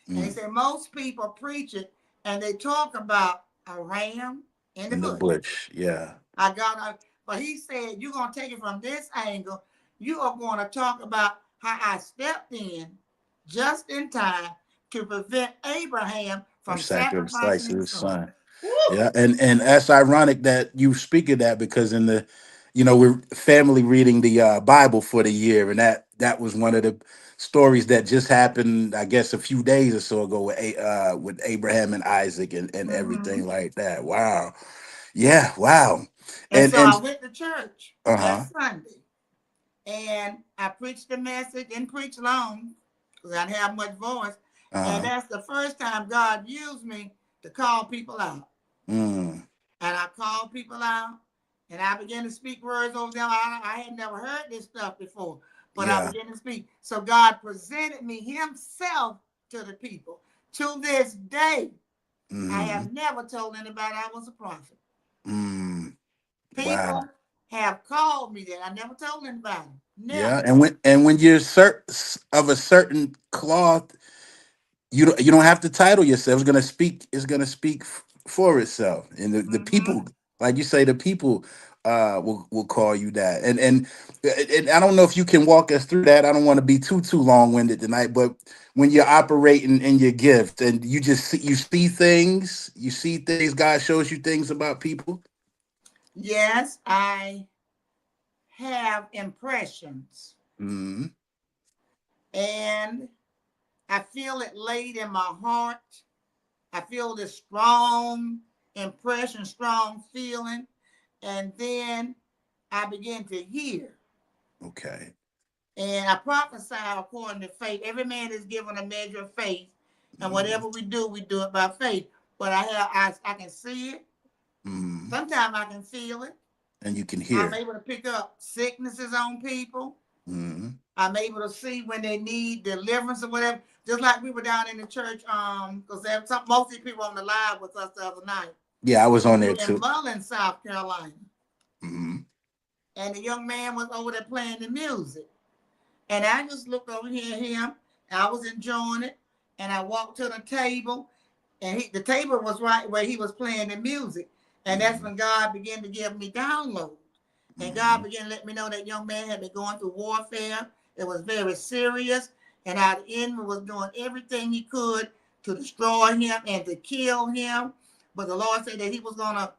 And he Mm. said, most people preach it and they talk about a ram in the In the bush. bush. Yeah. I got out, but he said, you're going to take it from this angle. You are going to talk about how I stepped in just in time to prevent Abraham From from sacrificing sacrificing his his son. son. Woo! Yeah, and that's ironic that you speak of that because in the, we're family reading the Bible for the year, and that was one of the stories that just happened, I guess, a few days or so ago with Abraham and Isaac and Mm-hmm. everything like that. Wow. Yeah. Wow. And so And I went to church that uh-huh. Sunday and I preached the message, didn't preach long because I didn't have much voice. And Uh-huh. that's the first time God used me to call people out. Mm. And I called people out and I began to speak words over them. I had never heard this stuff before, but I Yeah. began to speak. So God presented me himself to the people. To this day, I Mm. have never told anybody I was a prophet. Mm. Wow. People have called me that. I never told anybody. Yeah. Never. And when you're of a certain cloth, you don't have to title yourself. It's gonna speak for itself, and the Mm-hmm. people, like you say, the people will call you that. And I don't know if you can walk us through that. I don't want to be too long-winded tonight, but when you're operating in your gift and you see things, God shows you things about people. Yes, I have impressions Mm-hmm. and I feel it laid in my heart. I feel this strong impression, strong feeling. And then I begin to hear. Okay. And I prophesy according to faith. Every man is given a measure of faith. And Mm-hmm. whatever we do it by faith. But I can see it. Mm-hmm. Sometimes I can feel it. And you can I'm hear. able to pick up sicknesses on people. Mm-hmm. I'm able to see when they need deliverance or whatever. Just like we were down in the church, because most of the people on the live with us the other night. Yeah, I was And on we there were in too. Mullins, South Carolina. Mm-hmm. And the young man was over there playing the music. And I just looked over here at him. And I was enjoying it. And I walked to the table. And the table was right where he was playing the music. And that's Mm-hmm. when God began to give me downloads. And Mm-hmm. God began to let me know that young man had been going through warfare. It was very serious. And our enemy was doing everything he could to destroy him and to kill him. But the Lord said that he was going to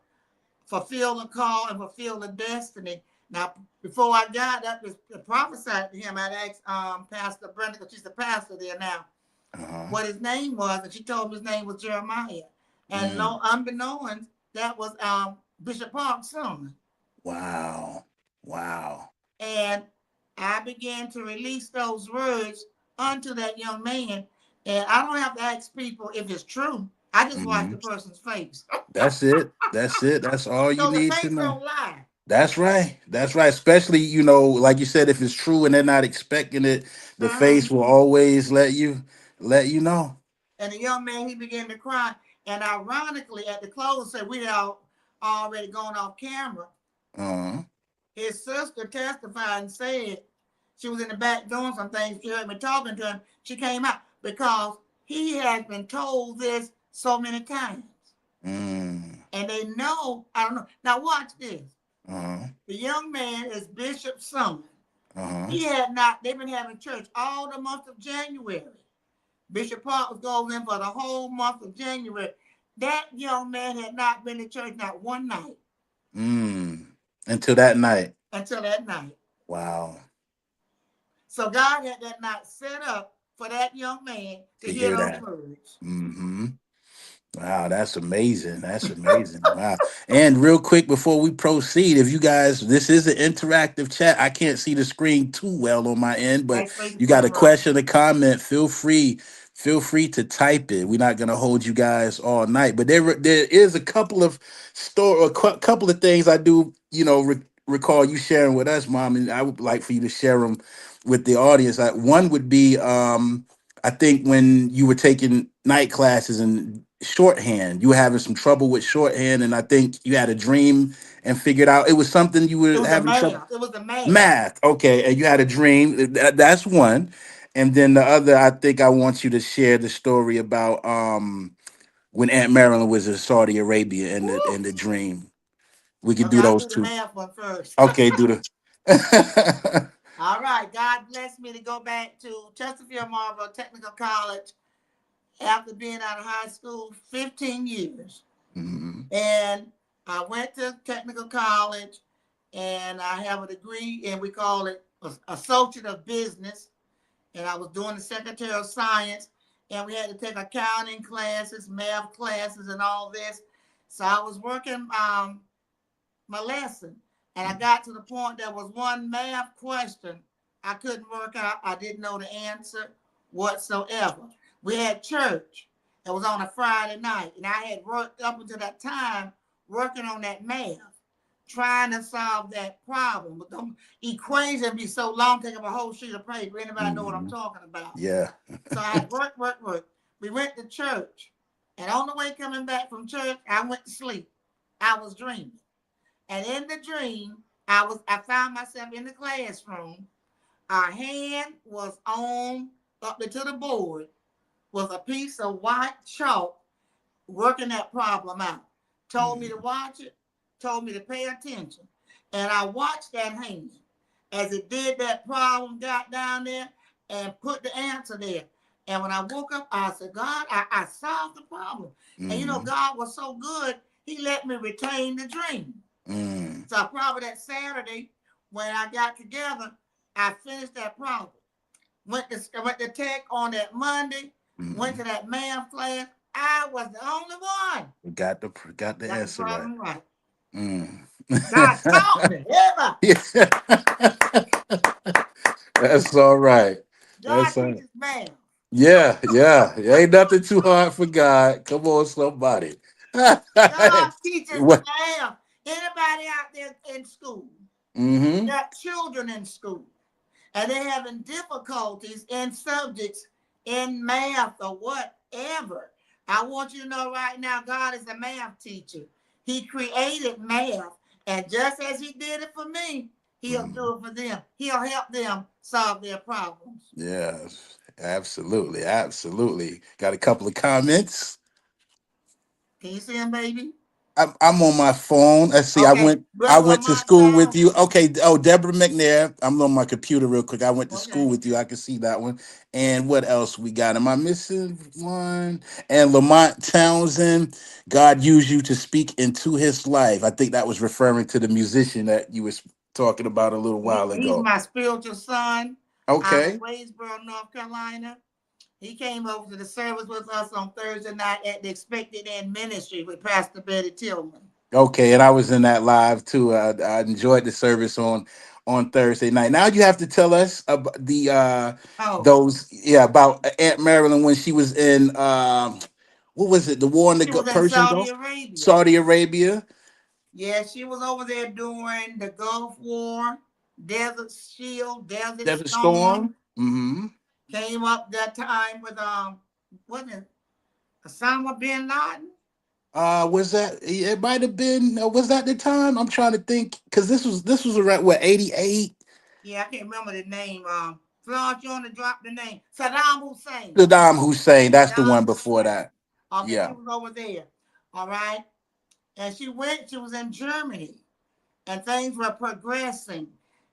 fulfill the call and fulfill the destiny. Now, before I got up to prophesy to him, I asked Pastor Brenda, because she's the pastor there now, Uh-huh. what his name was. And she told me his name was Jeremiah. And Mm. unbeknownst, that was Bishop Park's son. Wow. Wow. And I began to release those words unto that young man. And I don't have to ask people if it's true. I just watch Hmm. the person's face. That's it. That's it. That's all you So the need to face know. don't lie. That's right. That's right. Especially, like you said, if it's true and they're not expecting it, the Uh-huh. face will always let you know. And the young man, he began to cry. And ironically, at the close, said we had already gone off camera. Uh-huh. His sister testified and said she was in the back doing some things. She heard me talking to him. She came out because he has been told this so many times. Mm. And they know, I don't know. Now watch this. Uh-huh. The young man is Bishop's son. Uh-huh. They've been having church all the month of January. Bishop Park was going in for the whole month of January. That young man had not been to church not one night Mm. Until that night. until that night. Wow. So God had that night set up for that young man to To hear hear those that. words. Mm-hmm. Wow, that's amazing. That's amazing. Wow. And real quick before we proceed, if you guys, this is an interactive chat. I can't see the screen too well on my end, but Next week, you got a turn right. question, a comment, feel free to type it. We're not gonna hold you guys all night, but there is a couple of couple of things I do, recall you sharing with us, Mom, and I would like for you to share them with the audience. One would be I think when you were taking night classes and shorthand, you were having some trouble with shorthand, and I think you had a dream and figured out it was something you It were was the having trouble. math. It was the math. Math, okay, and you had a dream. That's one, and then the other, I think I want you to share the story about when Aunt Marilyn was in Saudi Arabia and Woo! the dream. We could Okay, do I'll those do the two. math one first. Okay, do the. All right. God blessed me to go back to Chesterfield Marlboro Technical College after being out of high school 15 years. Mhm. And I went to technical college and I have a degree and we call it Associate of Business. And I was doing the Secretary of Science and we had to take accounting classes, math classes, and all this. So I was working my lesson and I got to the point there was one math question I couldn't work out. I didn't know the answer whatsoever. We had church. It was on a Friday night, and I had worked up until that time working on that math, trying to solve that problem. But the equation be so long, take up a whole sheet of paper. Anybody know what I'm Mhm. talking about? Yeah. So I had work. We went to church, and on the way coming back from church, I went to sleep. I was dreaming, and in the dream, I found myself in the classroom. Our hand was on up to the board with a piece of white chalk working that problem out. Told me to Mhm. watch it, told me to pay attention. And I watched that hand as it did that problem, got down there and put the answer there. And when I woke up, I said, God, I solved the problem. And Mhm. God was so good, he let me retain the dream. Mm. So probably that Saturday, when I got together, I finished that problem. Went to tech on that Monday, went to Mhm. that math class. I was the only one. We got the Got the answer right. problem right. Mm. God taught me. Ever. Yeah. That's all right. God That's all right. teaches math. Yeah, yeah. Ain't nothing too hard for God. Come on, somebody. God teaches What? math. Anybody out there in school, Mm-hmm. got children in school, and they're having difficulties in subjects in math or whatever. I want you to know right now, God is a math teacher. He created math, and just as He did it for me, He'll Mm-hmm. do it for them. He'll help them solve their problems. Yes, absolutely, absolutely. Got a couple of comments. Can you see him, baby? I'm on my phone. Let's see. Okay, I Brother went to Lamont school with you. Townsend. Okay. Oh, Deborah McNair. I'm on my computer real quick. I went to school Okay. with you. I can see that one. And what else we got? Am I missing one? And Lamont Townsend. God used you to speak into his life. I think that was referring to the musician that you was talking about a little while He's ago. my spiritual son out of Okay. Waynesboro, North Carolina. He came over to the service with us on Thursday night at the Expected End Ministry with Pastor Betty Tillman. Okay, and I was in that live too. I enjoyed the service on Thursday night. Now you have to tell us about the Oh, those about Aunt Marilyn when she was in what was it? The war in the she was in Persian Saudi Gulf, Arabia. Saudi Arabia, Yeah, she was over there during the Gulf War, Desert Shield, Desert Desert Storm. Storm. Mm-hmm. Came up that time with wasn't it Osama bin Laden? Was that it? Might have been. Was that the time? I'm trying to think because this was around what 88. Yeah, I can't remember the name. Florence, you want to drop the name? Saddam Hussein. Saddam Hussein. That's the Saddam one before Hussein. that. Okay, she Yeah. was over there. All right. And she was in Germany, and things were progressing.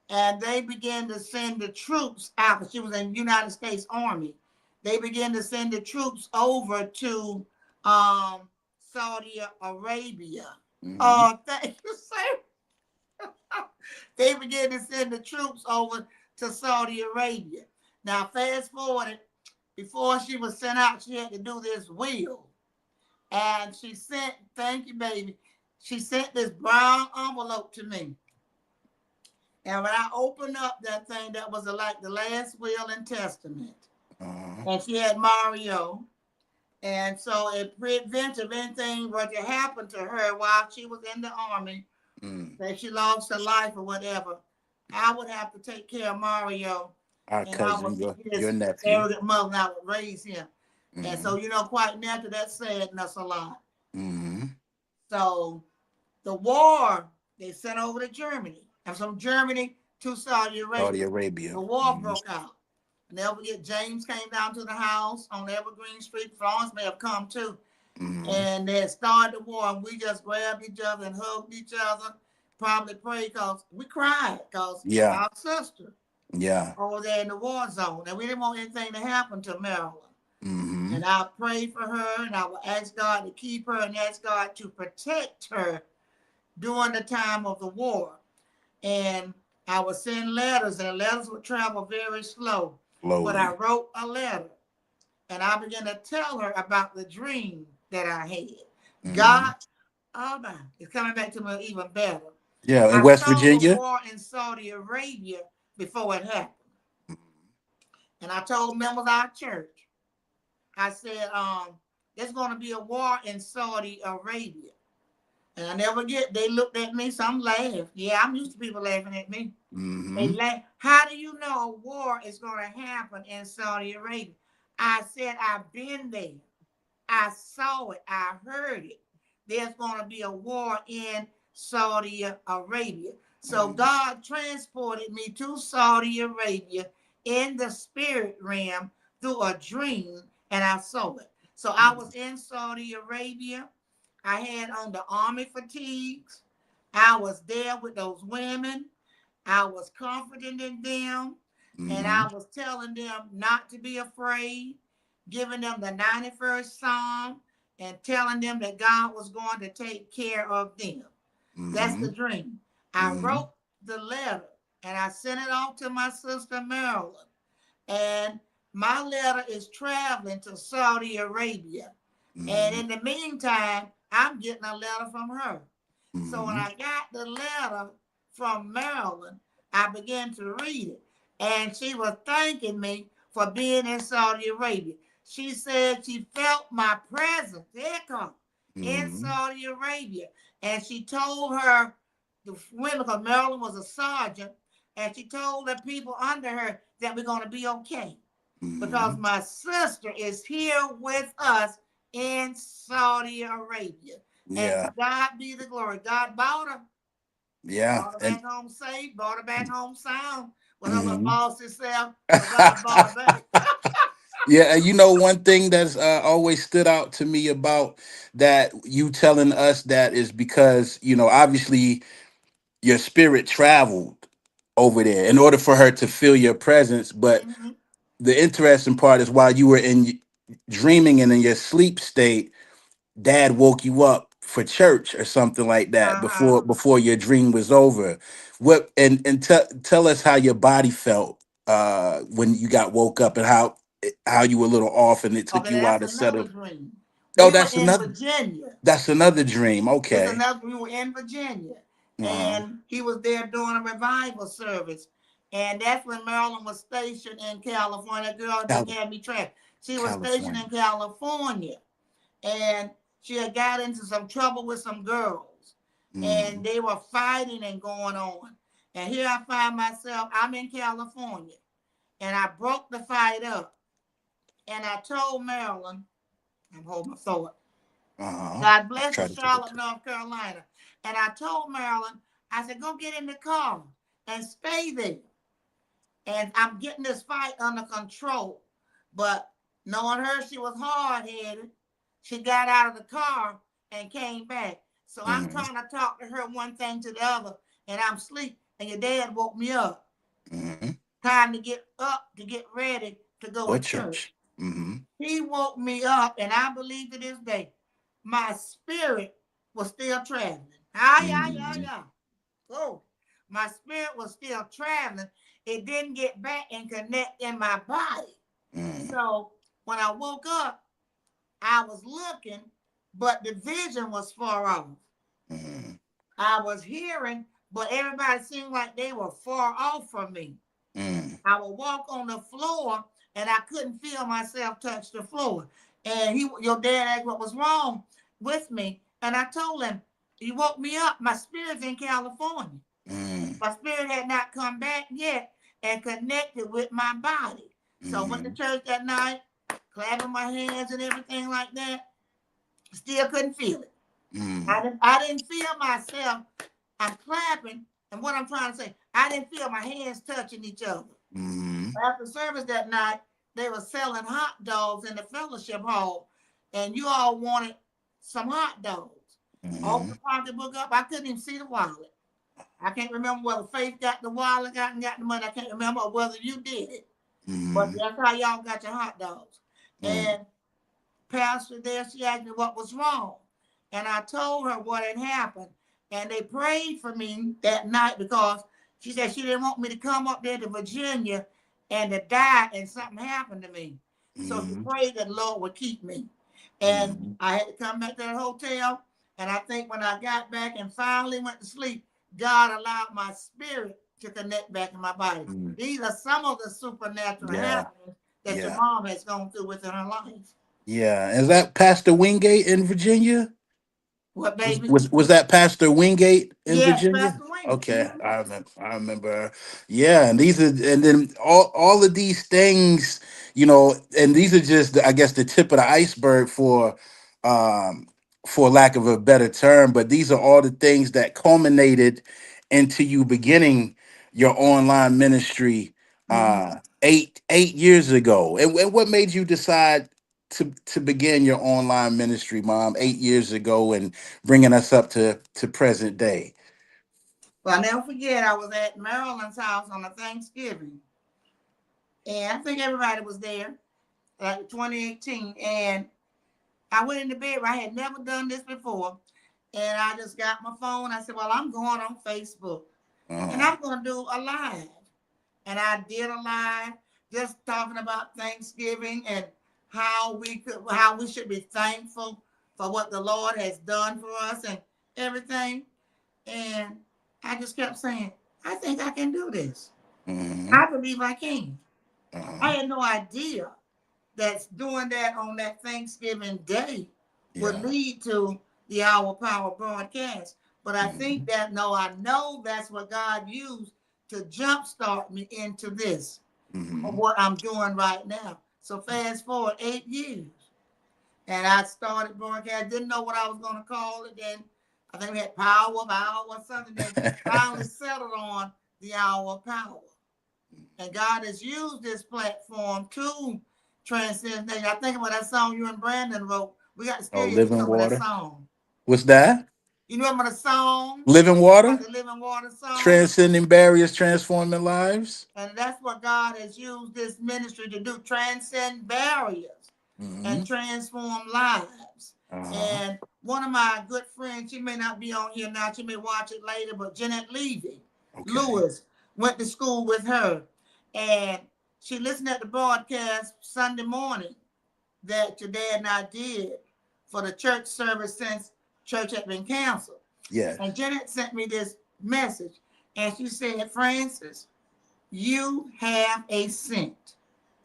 And they began to send the troops out. She was in the United States Army. They began to send the troops over to um, Saudi Arabia. Mm-hmm. Oh, thank you, sir. they began to send the troops over to Saudi Arabia. Now, fast forward, before she was sent out, she had to do this will. And she sent, thank you, baby, she sent this brown envelope to me. And when I opened up that thing, that was like the last will and testament. And she had Mario. And so it prevents if anything were to happen to her while she was in the army, that she lost her life or whatever, I would have to take care of Mario. Our And I cousin, would be your his nephew. arrogant mother, and I would raise him. And so, quite naturally, that sadness a lot. So the war, they sent over to Germany. And from Germany to Saudi Saudi Arabia. Arabia. The war broke out. Never forget, James came down to the house on Evergreen Street. Florence may have come too. And they started the war, and we just grabbed each other and hugged each other, probably prayed because we cried because our sister over there in the war zone, and we didn't want anything to happen to Marilyn. And I prayed for her, and I would ask God to keep her and ask God to protect her during the time of the war. And I would send letters, and letters would travel very slow. But I wrote a letter, and I began to tell her about the dream that I had. God, oh my, it's coming back to me even better. Yeah, in I West saw the Virginia. war in Saudi Arabia before it happened. And I told members of our church, I said, there's going to be a war in Saudi Arabia. And I never get, they looked at me, some laughed. Yeah, I'm used to people laughing at me. They laugh. How do you know a war is going to happen in Saudi Arabia? I said, I've been there. I saw it. I heard it. There's going to be a war in Saudi Arabia. So God transported me to Saudi Arabia in the spirit realm through a dream, and I saw it. So I was in Saudi Arabia. I had on the army fatigues. I was there with those women. I was comforting them, and I was telling them not to be afraid, giving them the 91st Psalm, and telling them that God was going to take care of them. That's the dream. I wrote the letter, and I sent it off to my sister Marilyn. And my letter is traveling to Saudi Arabia. And in the meantime, I'm getting a letter from her. So when I got the letter from Marilyn, I began to read it. And she was thanking me for being in Saudi Arabia. She said she felt my presence, in Saudi Arabia. And she told her, the women, because Marilyn was a sergeant, and she told the people under her that we're going to be okay. Because my sister is here with us in Saudi Arabia. And to God be the glory. God bought her. Brought her back home safe, brought her back home sound. With her little bossy self, but God brought her back. Yeah, and you know, one thing that's always stood out to me about that you telling us that is because, you know, obviously your spirit traveled over there in order for her to feel your presence. But the interesting part is while you were in dreaming and in your sleep state, dad woke you up for church or something like that before your dream was over. What and tell us how your body felt when you got woke up, and how you were a little off and it took Okay, you a while that's to another settle. dream. Oh, We were in Virginia. that's another dream. It's Okay. another, we were in Virginia. And he was there doing a revival service. And that's when Marilyn was stationed in California. Girl just had me trapped. She was stationed in California. And she had got into some trouble with some girls. And they were fighting and going on. And here I find myself, I'm in California. And I broke the fight up. And I told Marilyn, I'm holding my thought. God bless you, Charlotte, North Carolina. And I told Marilyn, I said, go get in the car and stay there. And I'm getting this fight under control. But knowing her, she was hard-headed. She got out of the car and came back. So I'm trying to talk to her one thing to the other, and I'm asleep. And your dad woke me up. Time to get up to get ready to go to church. He woke me up, and I believe to this day, my spirit was still traveling. Oh, my spirit was still traveling. It didn't get back and connect in my body. Mm, So when I woke up, I was looking, but the vision was far off. mm, I was hearing, but everybody seemed like they were far off from me. mm, I would walk on the floor and I couldn't feel myself touch the floor. And your dad asked what was wrong with me. And I told him, he woke me up. My spirit's in California. mm, My spirit had not come back yet and connected with my body. So I went to mm, church that night, clapping my hands and everything like that. Still couldn't feel it. mm, I didn't feel myself. I'm clapping. And what I'm trying to say, I didn't feel my hands touching each other. mm, After service that night, they were selling hot dogs in the fellowship hall, and you all wanted some hot dogs. Open the mm, pocketbook up. I couldn't even see the wallet. I can't remember whether Faith got the wallet, got the money. I can't remember whether you did it. But mm, that's how y'all got your hot dogs. mm, And pastor there, she asked me what was wrong. And I told her what had happened. And they prayed for me that night because she said she didn't want me to come up there to Virginia and to die and something happened to me. So she mm, prayed that the Lord would keep me. And mm, I had to come back to the hotel. And I think when I got back and finally went to sleep, God allowed my spirit to connect back in my body. mm. These are some of the supernatural Yeah, happenings that your yeah, mom has gone through within her life. yeah. Is that Pastor Wingate in Virginia? What, Was baby? was was that Pastor Wingate in Yes, Virginia? Pastor Wayne. Okay, I remember. I remember. Yeah, and these are, and then all of these things, and these are just, I guess, the tip of the iceberg um, for lack of a better term. But these are all the things that culminated into you beginning your online ministry Mm-hmm. 8 years ago. And what made you decide to begin your online ministry, Mom, 8 years ago, and bringing us up to present day? Well, I'll never forget, I was at Marilyn's house on a Thanksgiving. And I think everybody was there, like 2018. And I went into bed. I had never done this before. And I just got my phone. I said, well, I'm going on Facebook. And Uh, I'm going to do a live. And I did a live just talking about Thanksgiving and how we should be thankful for what the Lord has done for us and everything. And I just kept saying, I think I can do this. mhm, I believe I can. I uh-huh. had no idea that doing that on that Thanksgiving day would Yeah. lead to the Hour Power broadcast. But I think Mhm, that, no, I know that's what God used to jumpstart me into this, of mhm, what I'm doing right now. So fast forward 8 years. And I started broadcast. Didn't know what I was going to call it. Then I think we had Power of Hour or something. Then finally settled on the Hour of Power. And God has used this platform to transcend things. I think about that song you and Brandon wrote. We got to oh, steal you living some of that water. song. What's that? You remember the song Living about water, the Living Water song? transcending barriers, transforming lives. And that's what God has used this ministry to do, transcend barriers and Hmm. transform lives. Uh-huh. And one of my good friends, she may not be on here now, she may watch it later, but Jeanette Levy Okay. Lewis went to school with her. And she listened at the broadcast Sunday morning that your dad and I did for the church service since church had been canceled. Yes. And Jeanette sent me this message. And she said, Francis, you have a scent.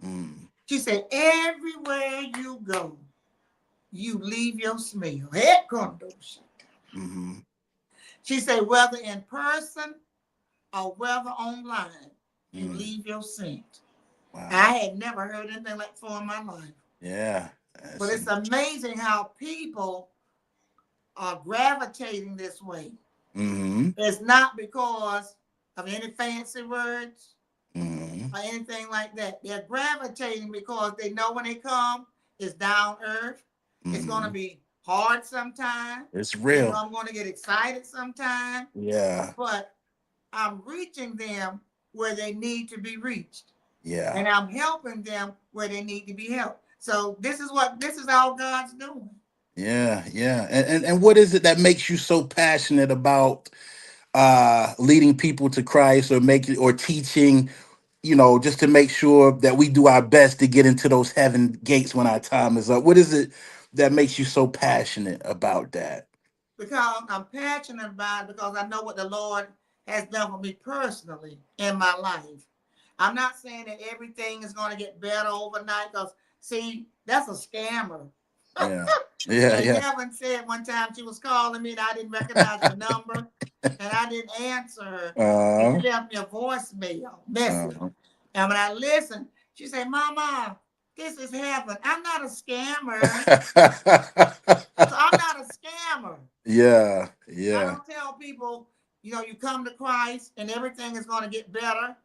Mm. She said, everywhere you go, you leave your smell. Head condos. Hmm. She said, whether in person or whether online, you Mm. leave your scent. Wow. I had never heard anything like before in my life. Yeah. But That's it's amazing how people are gravitating this way. mm-hmm. It's not because of any fancy words Mm-hmm. or anything like that. They're gravitating because they know when they come, it's down earth. It's going to Mm-hmm. be hard sometimes. It's They know real. I'm going to get excited sometimes, Yeah. but I'm reaching them where they need to be reached. Yeah. And I'm helping them where they need to be helped. So this is all God's doing. Yeah. Yeah. And what is it that makes you so passionate about leading people to Christ or making or teaching, just to make sure that we do our best to get into those heaven gates when our time is up? What is it that makes you so passionate about that? Because I'm passionate about it because I know what the Lord has done for me personally in my life. I'm not saying that everything is going to get better overnight because, see, that's a scammer. Yeah. Yeah, And yeah. Kevin said one time she was calling me and I didn't recognize the number and I didn't answer her. And uh, she left me a voicemail message. uh, And when I listened, she said, Mama, this is heaven. I'm not a scammer. So I'm not a scammer. yeah, I yeah. don't tell people, you come to Christ and everything is going to get better.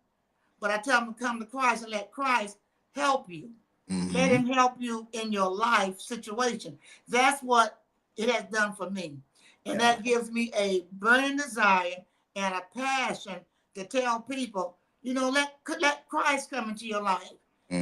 But I tell them to come to Christ and let Christ help you. Let Mm-hmm. him help you in your life situation. That's what it has done for me. And Yeah. that gives me a burning desire and a passion to tell people, let Christ come into your life.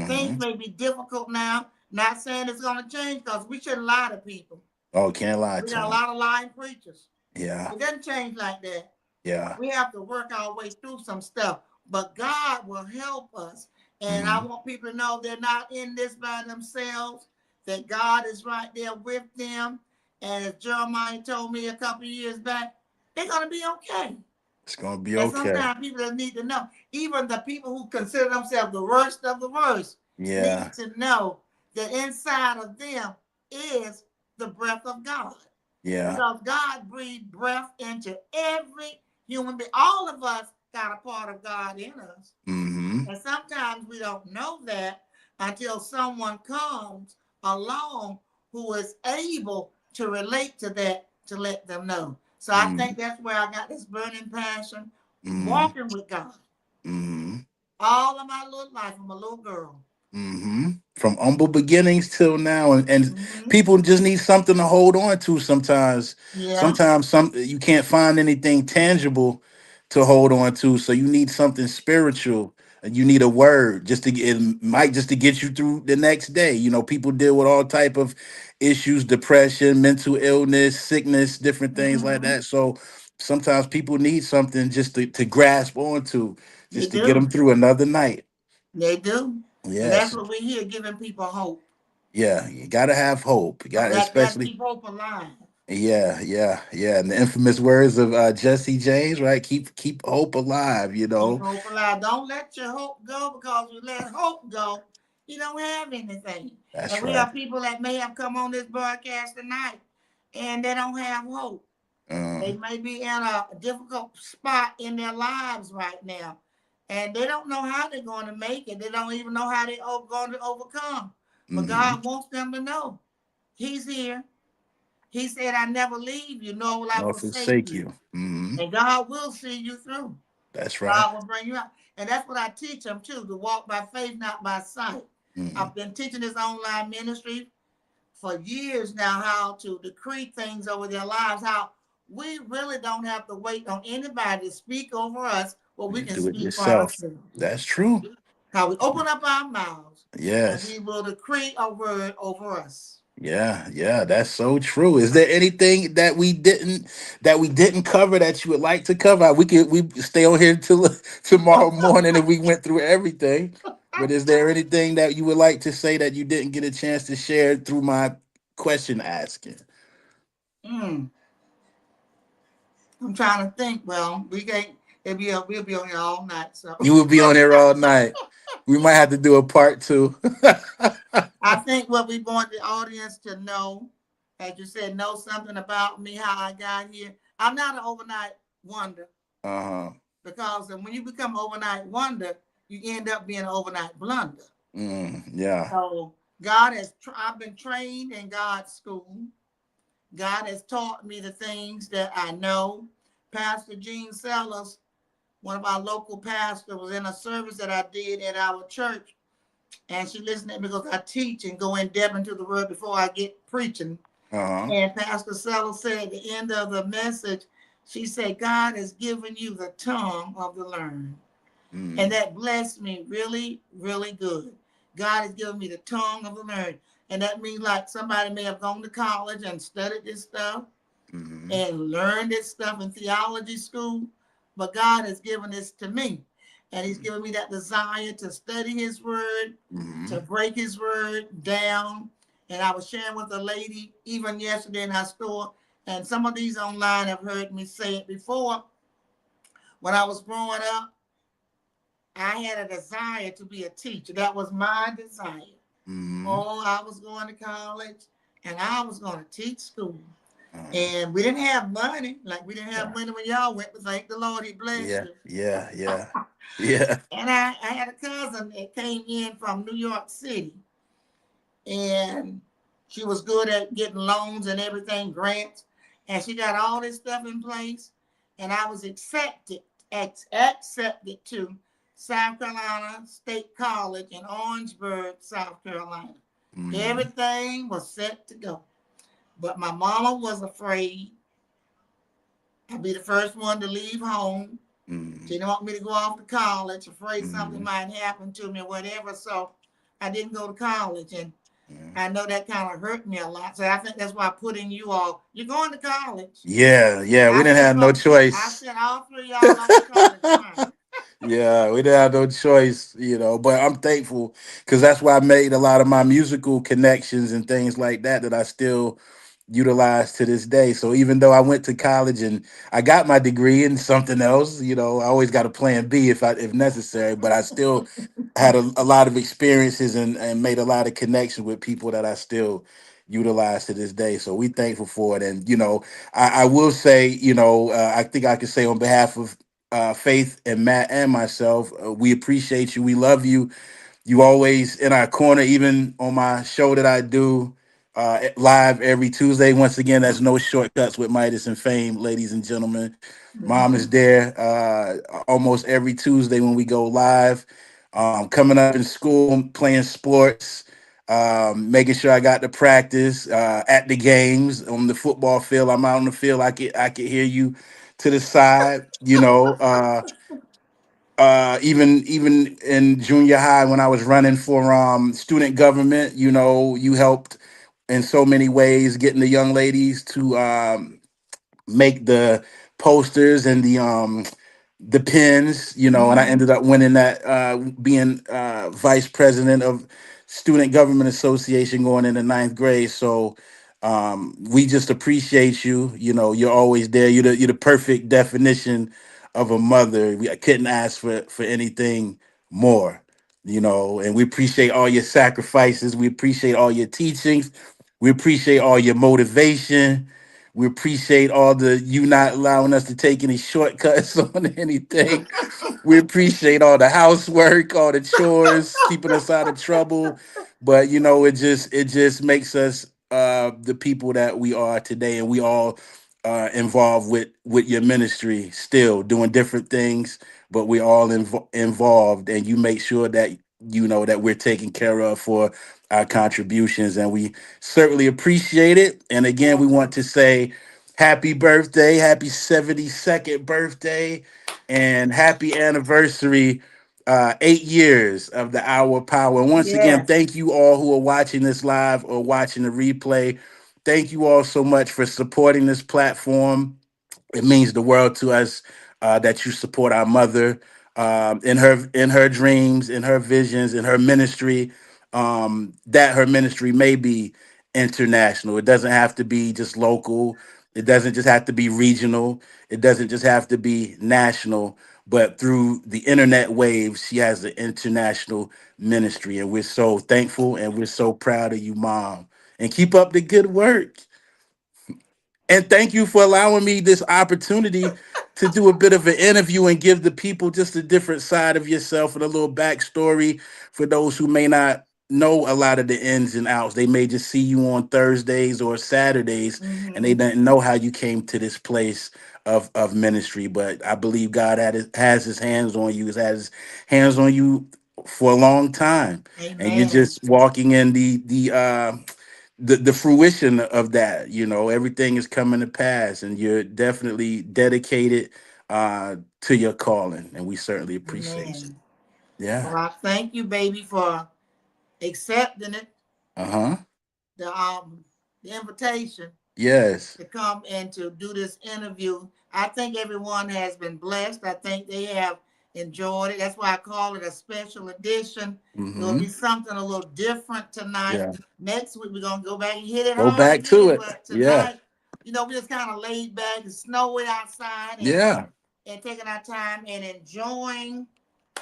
Things Mm-hmm. may be difficult now. Not saying it's going to change because we shouldn't lie to people. Oh, can't lie We to got a him. lot of lying preachers. Yeah, It doesn't change like that. yeah. We have to work our way through some stuff, but God will help us. And I Mm-hmm. want people to know they're not in this by themselves, that God is right there with them. And as Jeremiah told me a couple of years back, they're going to be okay. It's gonna be And okay. sometimes people just need to know, even the people who consider themselves the worst of the worst, Yeah, need to know that inside of them is the breath of God. yeah. Because God breathed breath into every human being. All of us got a part of God in us. Mm-hmm. And sometimes we don't know that until someone comes along who is able to relate to that to let them know. So I Mm-hmm. think that's where I got this burning passion, Mm-hmm. walking with God. Mm-hmm. All of my little life, I'm a little girl. Mm-hmm. From humble beginnings till now, and Mm-hmm. people just need something to hold on to sometimes. Yeah. Sometimes you can't find anything tangible to hold on to, so you need something spiritual. And you need a word just to get it might just to get you through the next day. People deal with all type of issues, depression, mental illness, sickness, different things like Mm-hmm. that. So sometimes people need something just to grasp onto, They just to get them do. through another night. They do. And that's Yes. what we're here, giving people hope. Yeah, you gotta have hope. You got That especially keep hope alive. yeah, yeah, yeah. And the infamous words of Jesse James, right? Keep hope alive, you Keep know. hope alive. Don't let your hope go because you let hope go, you don't have anything. And That's we right. have people that may have come on this broadcast tonight and they don't have hope. They Um, may be in a difficult spot in their lives right now. And they don't know how they're going to make it. They don't even know how they're going to overcome. But mm-hmm. God wants them to know He's here. He said, I never leave you, nor will I Nor forsake forsake you. you. Mm-hmm. And God will see you through. That's right. God will bring you out. And that's what I teach them too, to walk by faith, not by sight. Mm-hmm. I've been teaching this online ministry for years now, how to decree things over their lives, how we really don't have to wait on anybody to speak over us, but we You can do it speak for yourself. ourselves. That's true. How we open up our mouths and Yes. we will decree a word over us. Yeah, yeah, that's so true. Is there anything that we didn't cover that you would like to cover? We stay on here till tomorrow morning if we went through everything. But is there anything that you would like to say that you didn't get a chance to share through my question asking? Mm, I'm trying to think. Well, we'll be on here all night. So You will be on here all night. We might have to do a part two. I think what we want the audience to know, as you said, know something about me, how I got here. I'm not an overnight wonder Uh-huh. because when you become an overnight wonder, you end up being an overnight blunder. Yeah. So I've been trained in God's school. God has taught me the things that I know. Pastor Gene Sellers, one of our local pastors, was in a service that I did at our church. And she listened to me because I teach and go in depth into the word before I get preaching. Uh-huh. And Pastor Sellers said at the end of the message, she said, God has given you the tongue of the learned. And Mm. that blessed me really, really good. God has given me the tongue of the learned. And that means like somebody may have gone to college and studied this stuff. Mm-hmm. and learned this stuff in theology school, but God has given this to me. And he's given me that desire to study his word, to Mm-hmm. break his word down. And I was sharing with a lady even yesterday in our store, and some of these online have heard me say it before. When I was growing up, I had a desire to be a teacher. That was my desire. Mm-hmm. Oh, I was going to college and I was going to teach school. Uh, And we didn't have money. Like we didn't have yeah. money when y'all went, but thank the Lord, he blessed Yeah. you. Yeah. Yeah. Yeah. And I had a cousin that came in from New York City. And she was good at getting loans and everything, grants. And she got all this stuff in place. And I was accepted to South Carolina State College in Orangeburg, South Carolina. Mm-hmm. Everything was set to go. But my mama was afraid I'd be the first one to leave home. She Mm-hmm. didn't want me to go off to college, afraid something Mm-hmm. might happen to me or whatever. So I didn't go to college. And Yeah. I know that kind of hurt me a lot. So I think that's why I put in you all, you're going to college. Yeah. Yeah. We didn't have no I choice. sent all three of y'all off to college twice. Yeah, we didn't have no choice, but I'm thankful because that's why I made a lot of my musical connections and things like that I still utilize to this day. So even though I went to college and I got my degree in something else, I always got a plan B if necessary, but I still had a lot of experiences and made a lot of connections with people that I still utilize to this day. So we thankful for it. And, I will say, I think I can say on behalf of Faith and Matt and myself, we appreciate you. We love you. You always in our corner, even on my show that I do live every Tuesday. Once again, that's No Shortcuts with Midas and Fame, ladies and gentlemen. Mom is Mhm. there almost every Tuesday when we go live. Coming up in school, playing sports, making sure I got to practice at the games on the football field. I'm out on the field. I could hear you to the side. Even in junior high when I was running for student government, you helped in so many ways, getting the young ladies to make the posters and the pins, and I Mhm. ended up winning that, being vice president of Student Government Association going into ninth grade. So we just appreciate you. You're always there. You're the perfect definition of a mother. I couldn't ask for anything more. And we appreciate all your sacrifices. We appreciate all your teachings. We appreciate all your motivation. We appreciate all the you not allowing us to take any shortcuts on anything. We appreciate all the housework, all the chores, keeping us out of trouble. But it just makes us the people that we are today, and we all involved with your ministry, still doing different things, but we're all involved, and you make sure that that we're taken care of for our contributions, and we certainly appreciate it. And again, we want to say happy birthday, happy 72nd birthday, and happy anniversary. 8 years of the Hour Power. And once again, Yes. thank you all who are watching this live or watching the replay. Thank you all so much for supporting this platform. It means the world to us that you support our mother in her dreams, in her visions, in her ministry. That her ministry may be international. It doesn't have to be just local. It doesn't just have to be regional. It doesn't just have to be national. But through the internet waves, she has an international ministry, and we're so thankful and we're so proud of you, Mom. And keep up the good work. And thank you for allowing me this opportunity to do a bit of an interview and give the people just a different side of yourself and a little backstory for those who may not know a lot of the ins and outs. They may just see you on Thursdays or Saturdays and they Mhm. didn't know how you came to this place of ministry. But I believe God has his hands on you, has had his hands on you for a long time. And you're Amen. just walking in the fruition of that. Everything is coming to pass, and you're definitely dedicated to your calling, and we certainly appreciate you. Amen. Yeah. Well, I thank you, baby, for accepting it, Uh-huh. the um the invitation. Yes. to come and to do this interview. I think everyone has been blessed. I think they have enjoyed it. That's why I call it a special edition. It will be Mm-hmm. something a little different tonight. Yeah. Next week, we're going to go back and hit it Go hard back to again. it. But Yeah. tonight, we just kind of laid back. It's snowy outside, Yeah. and taking our time and enjoying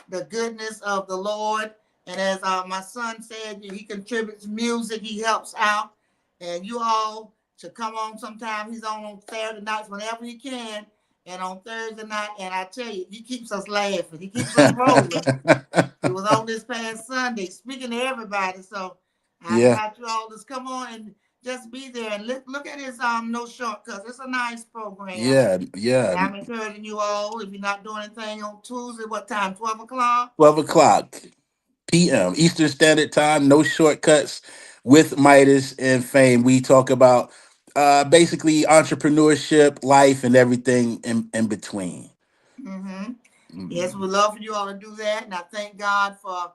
the goodness of the Lord. And as my son said, he contributes music, he helps out. And you all should come on sometime. He's on Saturday nights whenever he can, and on Thursday night. And I tell you, he keeps us laughing, he keeps us rolling. He was on this past Sunday speaking to everybody. So I Yeah. invite you all to come on and just be there and look at his No Shortcuts. It's a nice program. Yeah. And Yeah. I'm encouraging you all, if you're not doing anything on Tuesday, what time? 12 o'clock? 12 o'clock p.m. Eastern Standard Time. No shortcuts with Midas and Fame. We talk about basically entrepreneurship, life, and everything in between. Mm-hmm. Yes, Mhm. we'd love for you all to do that. And I thank God for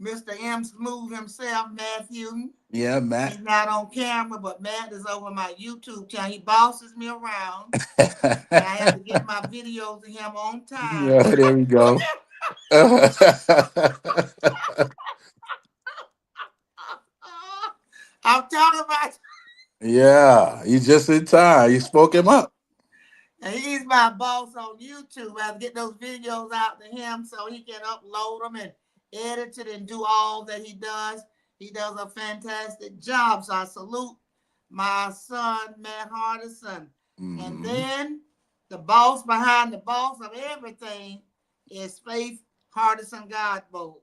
Mr. M. Smooth himself, Matthew. Yeah, He's Matt. not on camera, but Matt is over my YouTube channel. He bosses me around, and I have to get my videos to him on time. Yeah, there we go. I'm talking about, Yeah, he's just in time. You spoke him up. and he's my boss on YouTube. I have to get those videos out to him so he can upload them and edit it and do all that he does. He does a fantastic job. So I salute my son, Matt Hardison. And Hmm. then the boss behind the boss of everything is Faith Hardison Godbolt.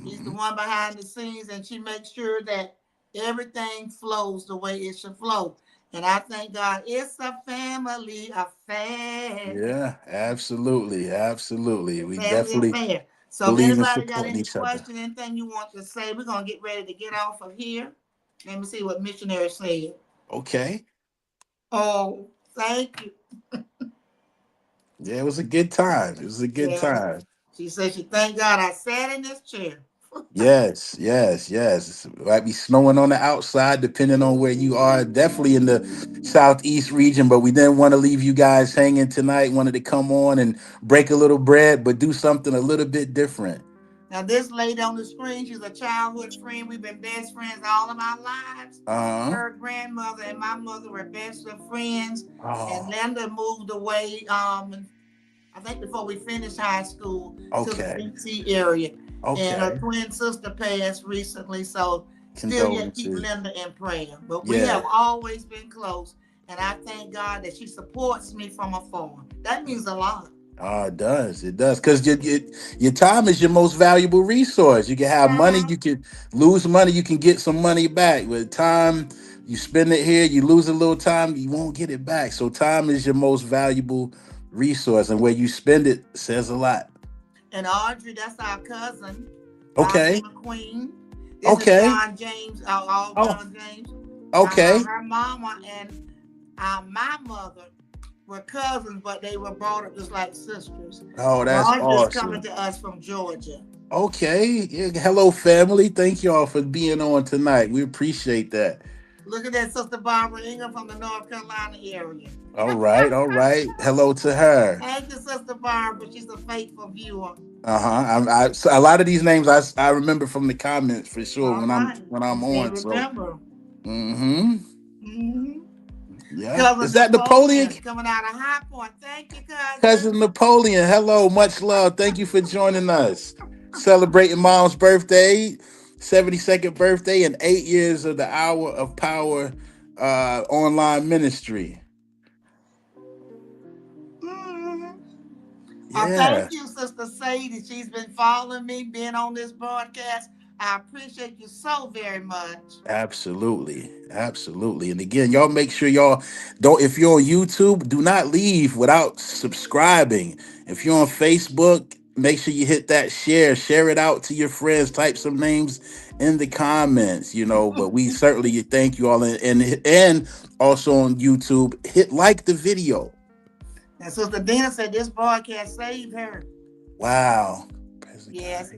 She's the Hmm. one behind the scenes, and she makes sure that everything flows the way it should flow. And I thank God it's a family affair. Yeah, absolutely, absolutely. It's We a family definitely affair. So if believe in anybody got supporting any each other. question, anything you want to say, we're gonna get ready to get off of here. Let me see what missionary said. Okay. Oh, thank you. Yeah, it was a good time. It was a good Yeah. time. She said she thank God I sat in this chair. Yes, yes, yes. It might be snowing on the outside, depending on where you are. Definitely in the southeast region, but we didn't want to leave you guys hanging tonight. Wanted to come on and break a little bread, but do something a little bit different. Now, this lady on the screen, she's a childhood friend. We've been best friends all of our lives. Uh-huh. Her grandmother and my mother were best of friends. And Oh, Linda moved away, I think before we finished high school, to the okay. DC area. And her Okay. twin sister passed recently. So still yet keep Condolences. Linda in prayer. But we Yeah. have always been close. And I thank God that she supports me from afar. That means a lot. Oh, it does. It does. Because your time is your most valuable resource. You can have money, Uh-huh. you can lose money, you can get some money back. With time, you spend it here, you lose a little time, you won't get it back. So time is your most valuable resource. And where you spend it says a lot. And Audrey, that's our cousin, Audrey Okay. McQueen. This is Okay. John James, all Oh, John James. okay. Her mama and my mother were cousins, but they were brought up just like sisters. Oh, And that's Audrey is coming awesome. to us from Georgia. Okay. Yeah, hello, family. Thank y'all for being on tonight. We appreciate that. Look at that, Sister Barbara Ingham from the North Carolina area. All right, all right. Hello to her. Thank you, Sister Barbara. She's a faithful viewer. Uh-huh. So a lot of these names I remember from the comments for sure All when I'm right. when I'm They on. So remember. hmm Mm-hmm. yeah. Cousin Is that Napoleon? Napoleon coming out of High Point. Thank you, cousin. Cousin Napoleon. Hello, much love. Thank you for joining us. Celebrating mom's birthday, 72nd birthday, and 8 years of the Hour of Power online ministry. Mm-hmm. Yeah. Thank you, Sister Sadie. She's been following me, being on this broadcast. I appreciate you so very much. Absolutely. Absolutely. And again, y'all make sure y'all don't, if you're on YouTube, do not leave without subscribing. If you're on Facebook, make sure you hit that share it out to your friends, type some names in the comments, but we certainly thank you all. And also on YouTube, hit like the video. And Sister Dina said this broadcast saved her. Wow. Yes.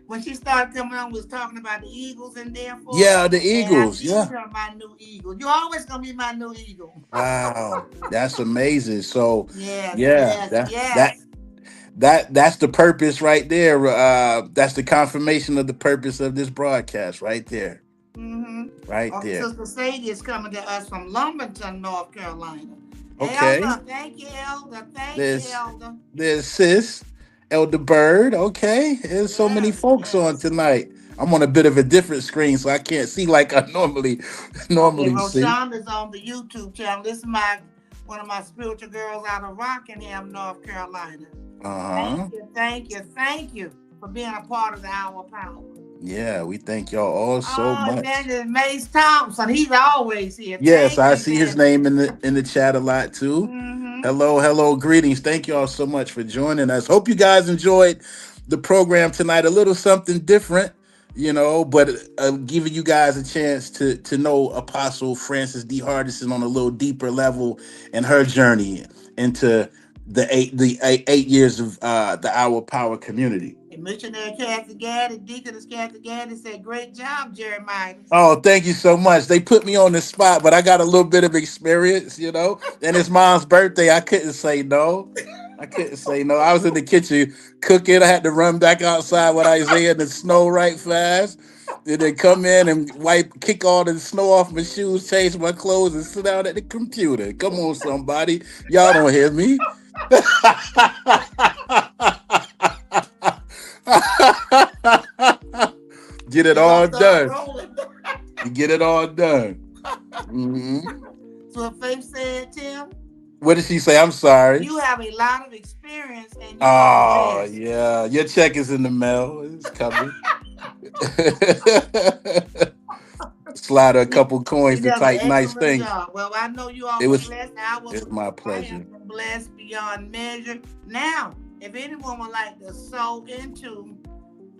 When she started coming on, we was talking about the Eagles and therefore, Yeah, the and I Eagles. deemed Yeah. her my new Eagle. You're always gonna be my new Eagle. Wow, that's amazing. So, Yes, yeah, yes, that that yes. that's the purpose right there. That's the confirmation of the purpose of this broadcast right there. Mm-hmm. Right Oh, there. Sister Sadie is coming to us from Lumberton, North Carolina. Okay. Elder, thank you, Elder. Thank you, There's Elder. there's sis, Elder Bird. Okay. There's so many Yes, folks on yes. tonight. I'm on a bit of a different screen, so I can't see like I normally Okay, normally see. Roshanda's on the YouTube channel. This is my one of my spiritual girls out of Rockingham, North Carolina. Thank Uh-huh. you, thank you, thank you for being a part of the Hour Power. Yeah, we thank y'all all so Oh, much. Evangelist Mace Thompson, he's always here. Yes, Thank I you, see his Evangelist. name in the chat a lot too. Mm-hmm. Hello, hello, greetings. Thank you all so much for joining us. Hope you guys enjoyed the program tonight. A little something different, but giving you guys a chance to know Apostle Francis D. Hardison on a little deeper level and her journey into the eight years of the Our Power community. And Missionary Kathy Gaddy, Deaconess Kathy Gaddy said, great job, Jeremiah. Oh, thank you so much. They put me on the spot, but I got a little bit of experience. And it's mom's birthday. I couldn't say no. I couldn't say no. I was in the kitchen cooking. I had to run back outside with Isaiah in the snow right fast. Then come in and kick all the snow off my shoes, change my clothes, and sit down at the computer. Come on, somebody. Y'all don't hear me. Get it You're going all to start done. rolling. You get it all done. Hmm. So what Faith said, Tim, What did she say? I'm sorry. you have a lot of experience and you are Oh blessed. yeah, your check is in the mail. It's coming. Slide a You, couple coins you to done an type nice excellent things. job. Well, I know you all It were was. blessed. It's my I pleasure. have been blessed beyond measure. Now, if anyone would like to sow into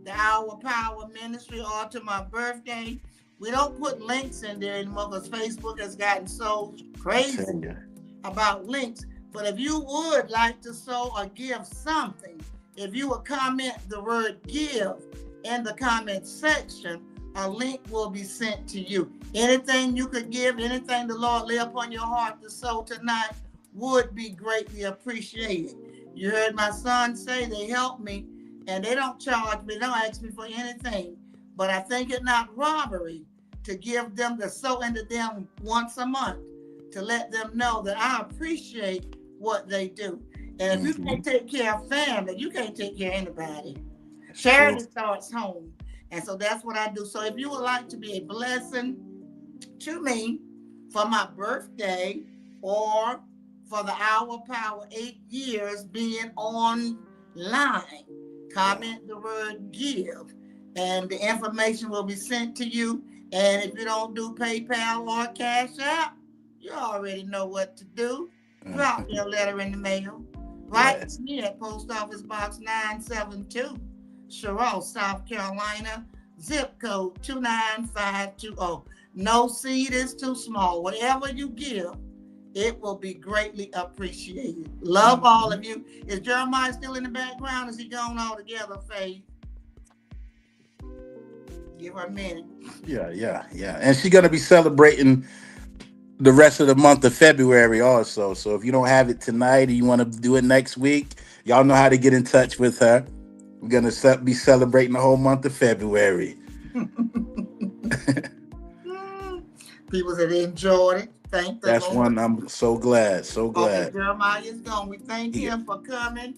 the Hour Power Ministry or to my birthday, we don't put links in there anymore because Facebook has gotten so I tell crazy you. about links. But if you would like to sow or give something, if you would comment the word give in the comment section, a link will be sent to you. Anything you could give, anything the Lord lay upon your heart to sow tonight would be greatly appreciated. You heard my son say they help me and they don't charge me, don't ask me for anything. But I think it not robbery to give them to sow into them once a month to let them know that I appreciate what they do. And if you Hmm. can't take care of family, you can't take care of anybody. It's true. Charity starts home. And so that's what I do. So if you would like to be a blessing to me for my birthday or for the Hour Power 8 years being online, Yeah. comment the word give and the information will be sent to you. And if you don't do PayPal or Cash App, you already know what to do. Drop me a letter in the mail. Write Yes. to me at Post Office Box 972, Sherrill, South Carolina, zip code 29520. No seed is too small. Whatever you give, it will be greatly appreciated. Love all Hmm. of you. Is Jeremiah still in the background? Is he gone all together, Faith? Give her a minute. Yeah, yeah, yeah. And she's gonna be celebrating the rest of the month of February also. So if you don't have it tonight and you want to do it next week, y'all know how to get in touch with her. We're gonna be celebrating the whole month of February. People that enjoyed it. Thank the That's Lord. one I'm so glad, so Okay, glad. Jeremiah is gone. We thank Yeah. him for coming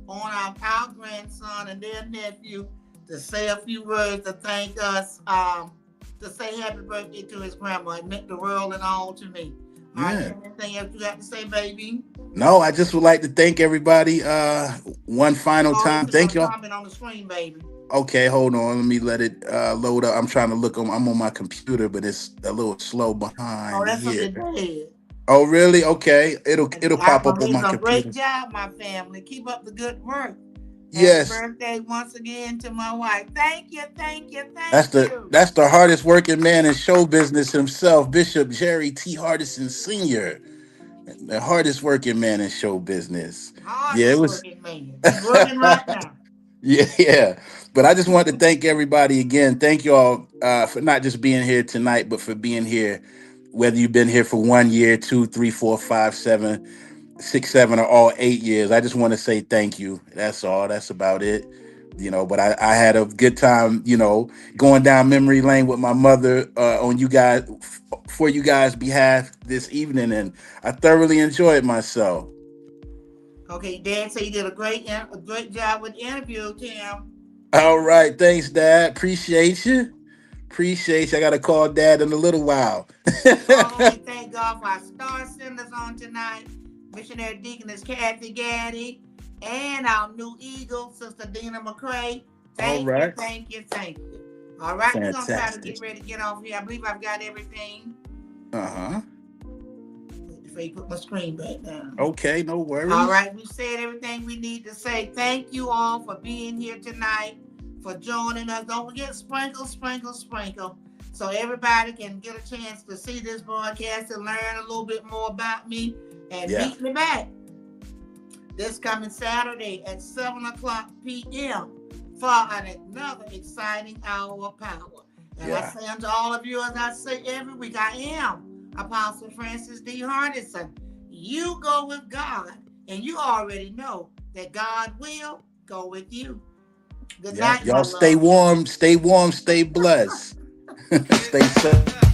on our grandson and their nephew to say a few words to thank us, to say happy birthday to his grandma. It meant the world and all to me. All right, Yeah. anything else you got to say, baby? No, I just would like to thank everybody one final Oh, time. it's got Thank a y'all. comment on the screen, baby. Okay, hold on. Let me let it load up. I'm trying to look on. I'm on my computer, but it's a little slow Oh, behind that's from here. your dad. Oh, really? Okay. It'll pop up on my A great computer. job, my family. Keep up the good work. Happy Yes. birthday once again to my wife. Thank you, thank you, That's thank the you. that's the hardest working man in show business himself, Bishop Jerry T. Hardison Sr. The hardest working man in show business. Yeah, it Hardest was working man. He's working right now. Yeah, yeah. But I just want to thank everybody again. Thank you all for not just being here tonight, but for being here, whether you've been here for 1 year, 2, 3, 4, 5, 7, 6, 7, or all 8 years. I just want to say thank you. That's all. That's about it. But I had a good time, going down memory lane with my mother on you guys for you guys' behalf this evening, and I thoroughly enjoyed myself. Okay, Dad said you did a great job with the interview, Tim. All right, thanks, Dad. Appreciate you. Appreciate you. I got to call Dad in a little while. Oh, and thank God for our star senders on tonight. Missionary Deaconess Kathy Gaddy and our new eagle, Sister Dina McCrae. All Thank you, right. thank you, thank you. All right, we're going to try to Fantastic. get ready to get off here. I believe I've got everything. Uh-huh. Before you put my screen back down. Okay, no All worries. right, we said everything we need to say. Thank you all for being here tonight, for joining us. Don't forget, sprinkle, sprinkle, sprinkle, so everybody can get a chance to see this broadcast and learn a little bit more about me and Yeah. meet me back this coming Saturday at 7 o'clock p.m. for another exciting hour of power. And I say unto all of you, as I say every week, I am Apostle Francis D. Hardison. You go with God, and you already know that God will go with you. Good Yeah. night, my Y'all stay love. warm, stay blessed. Stay safe.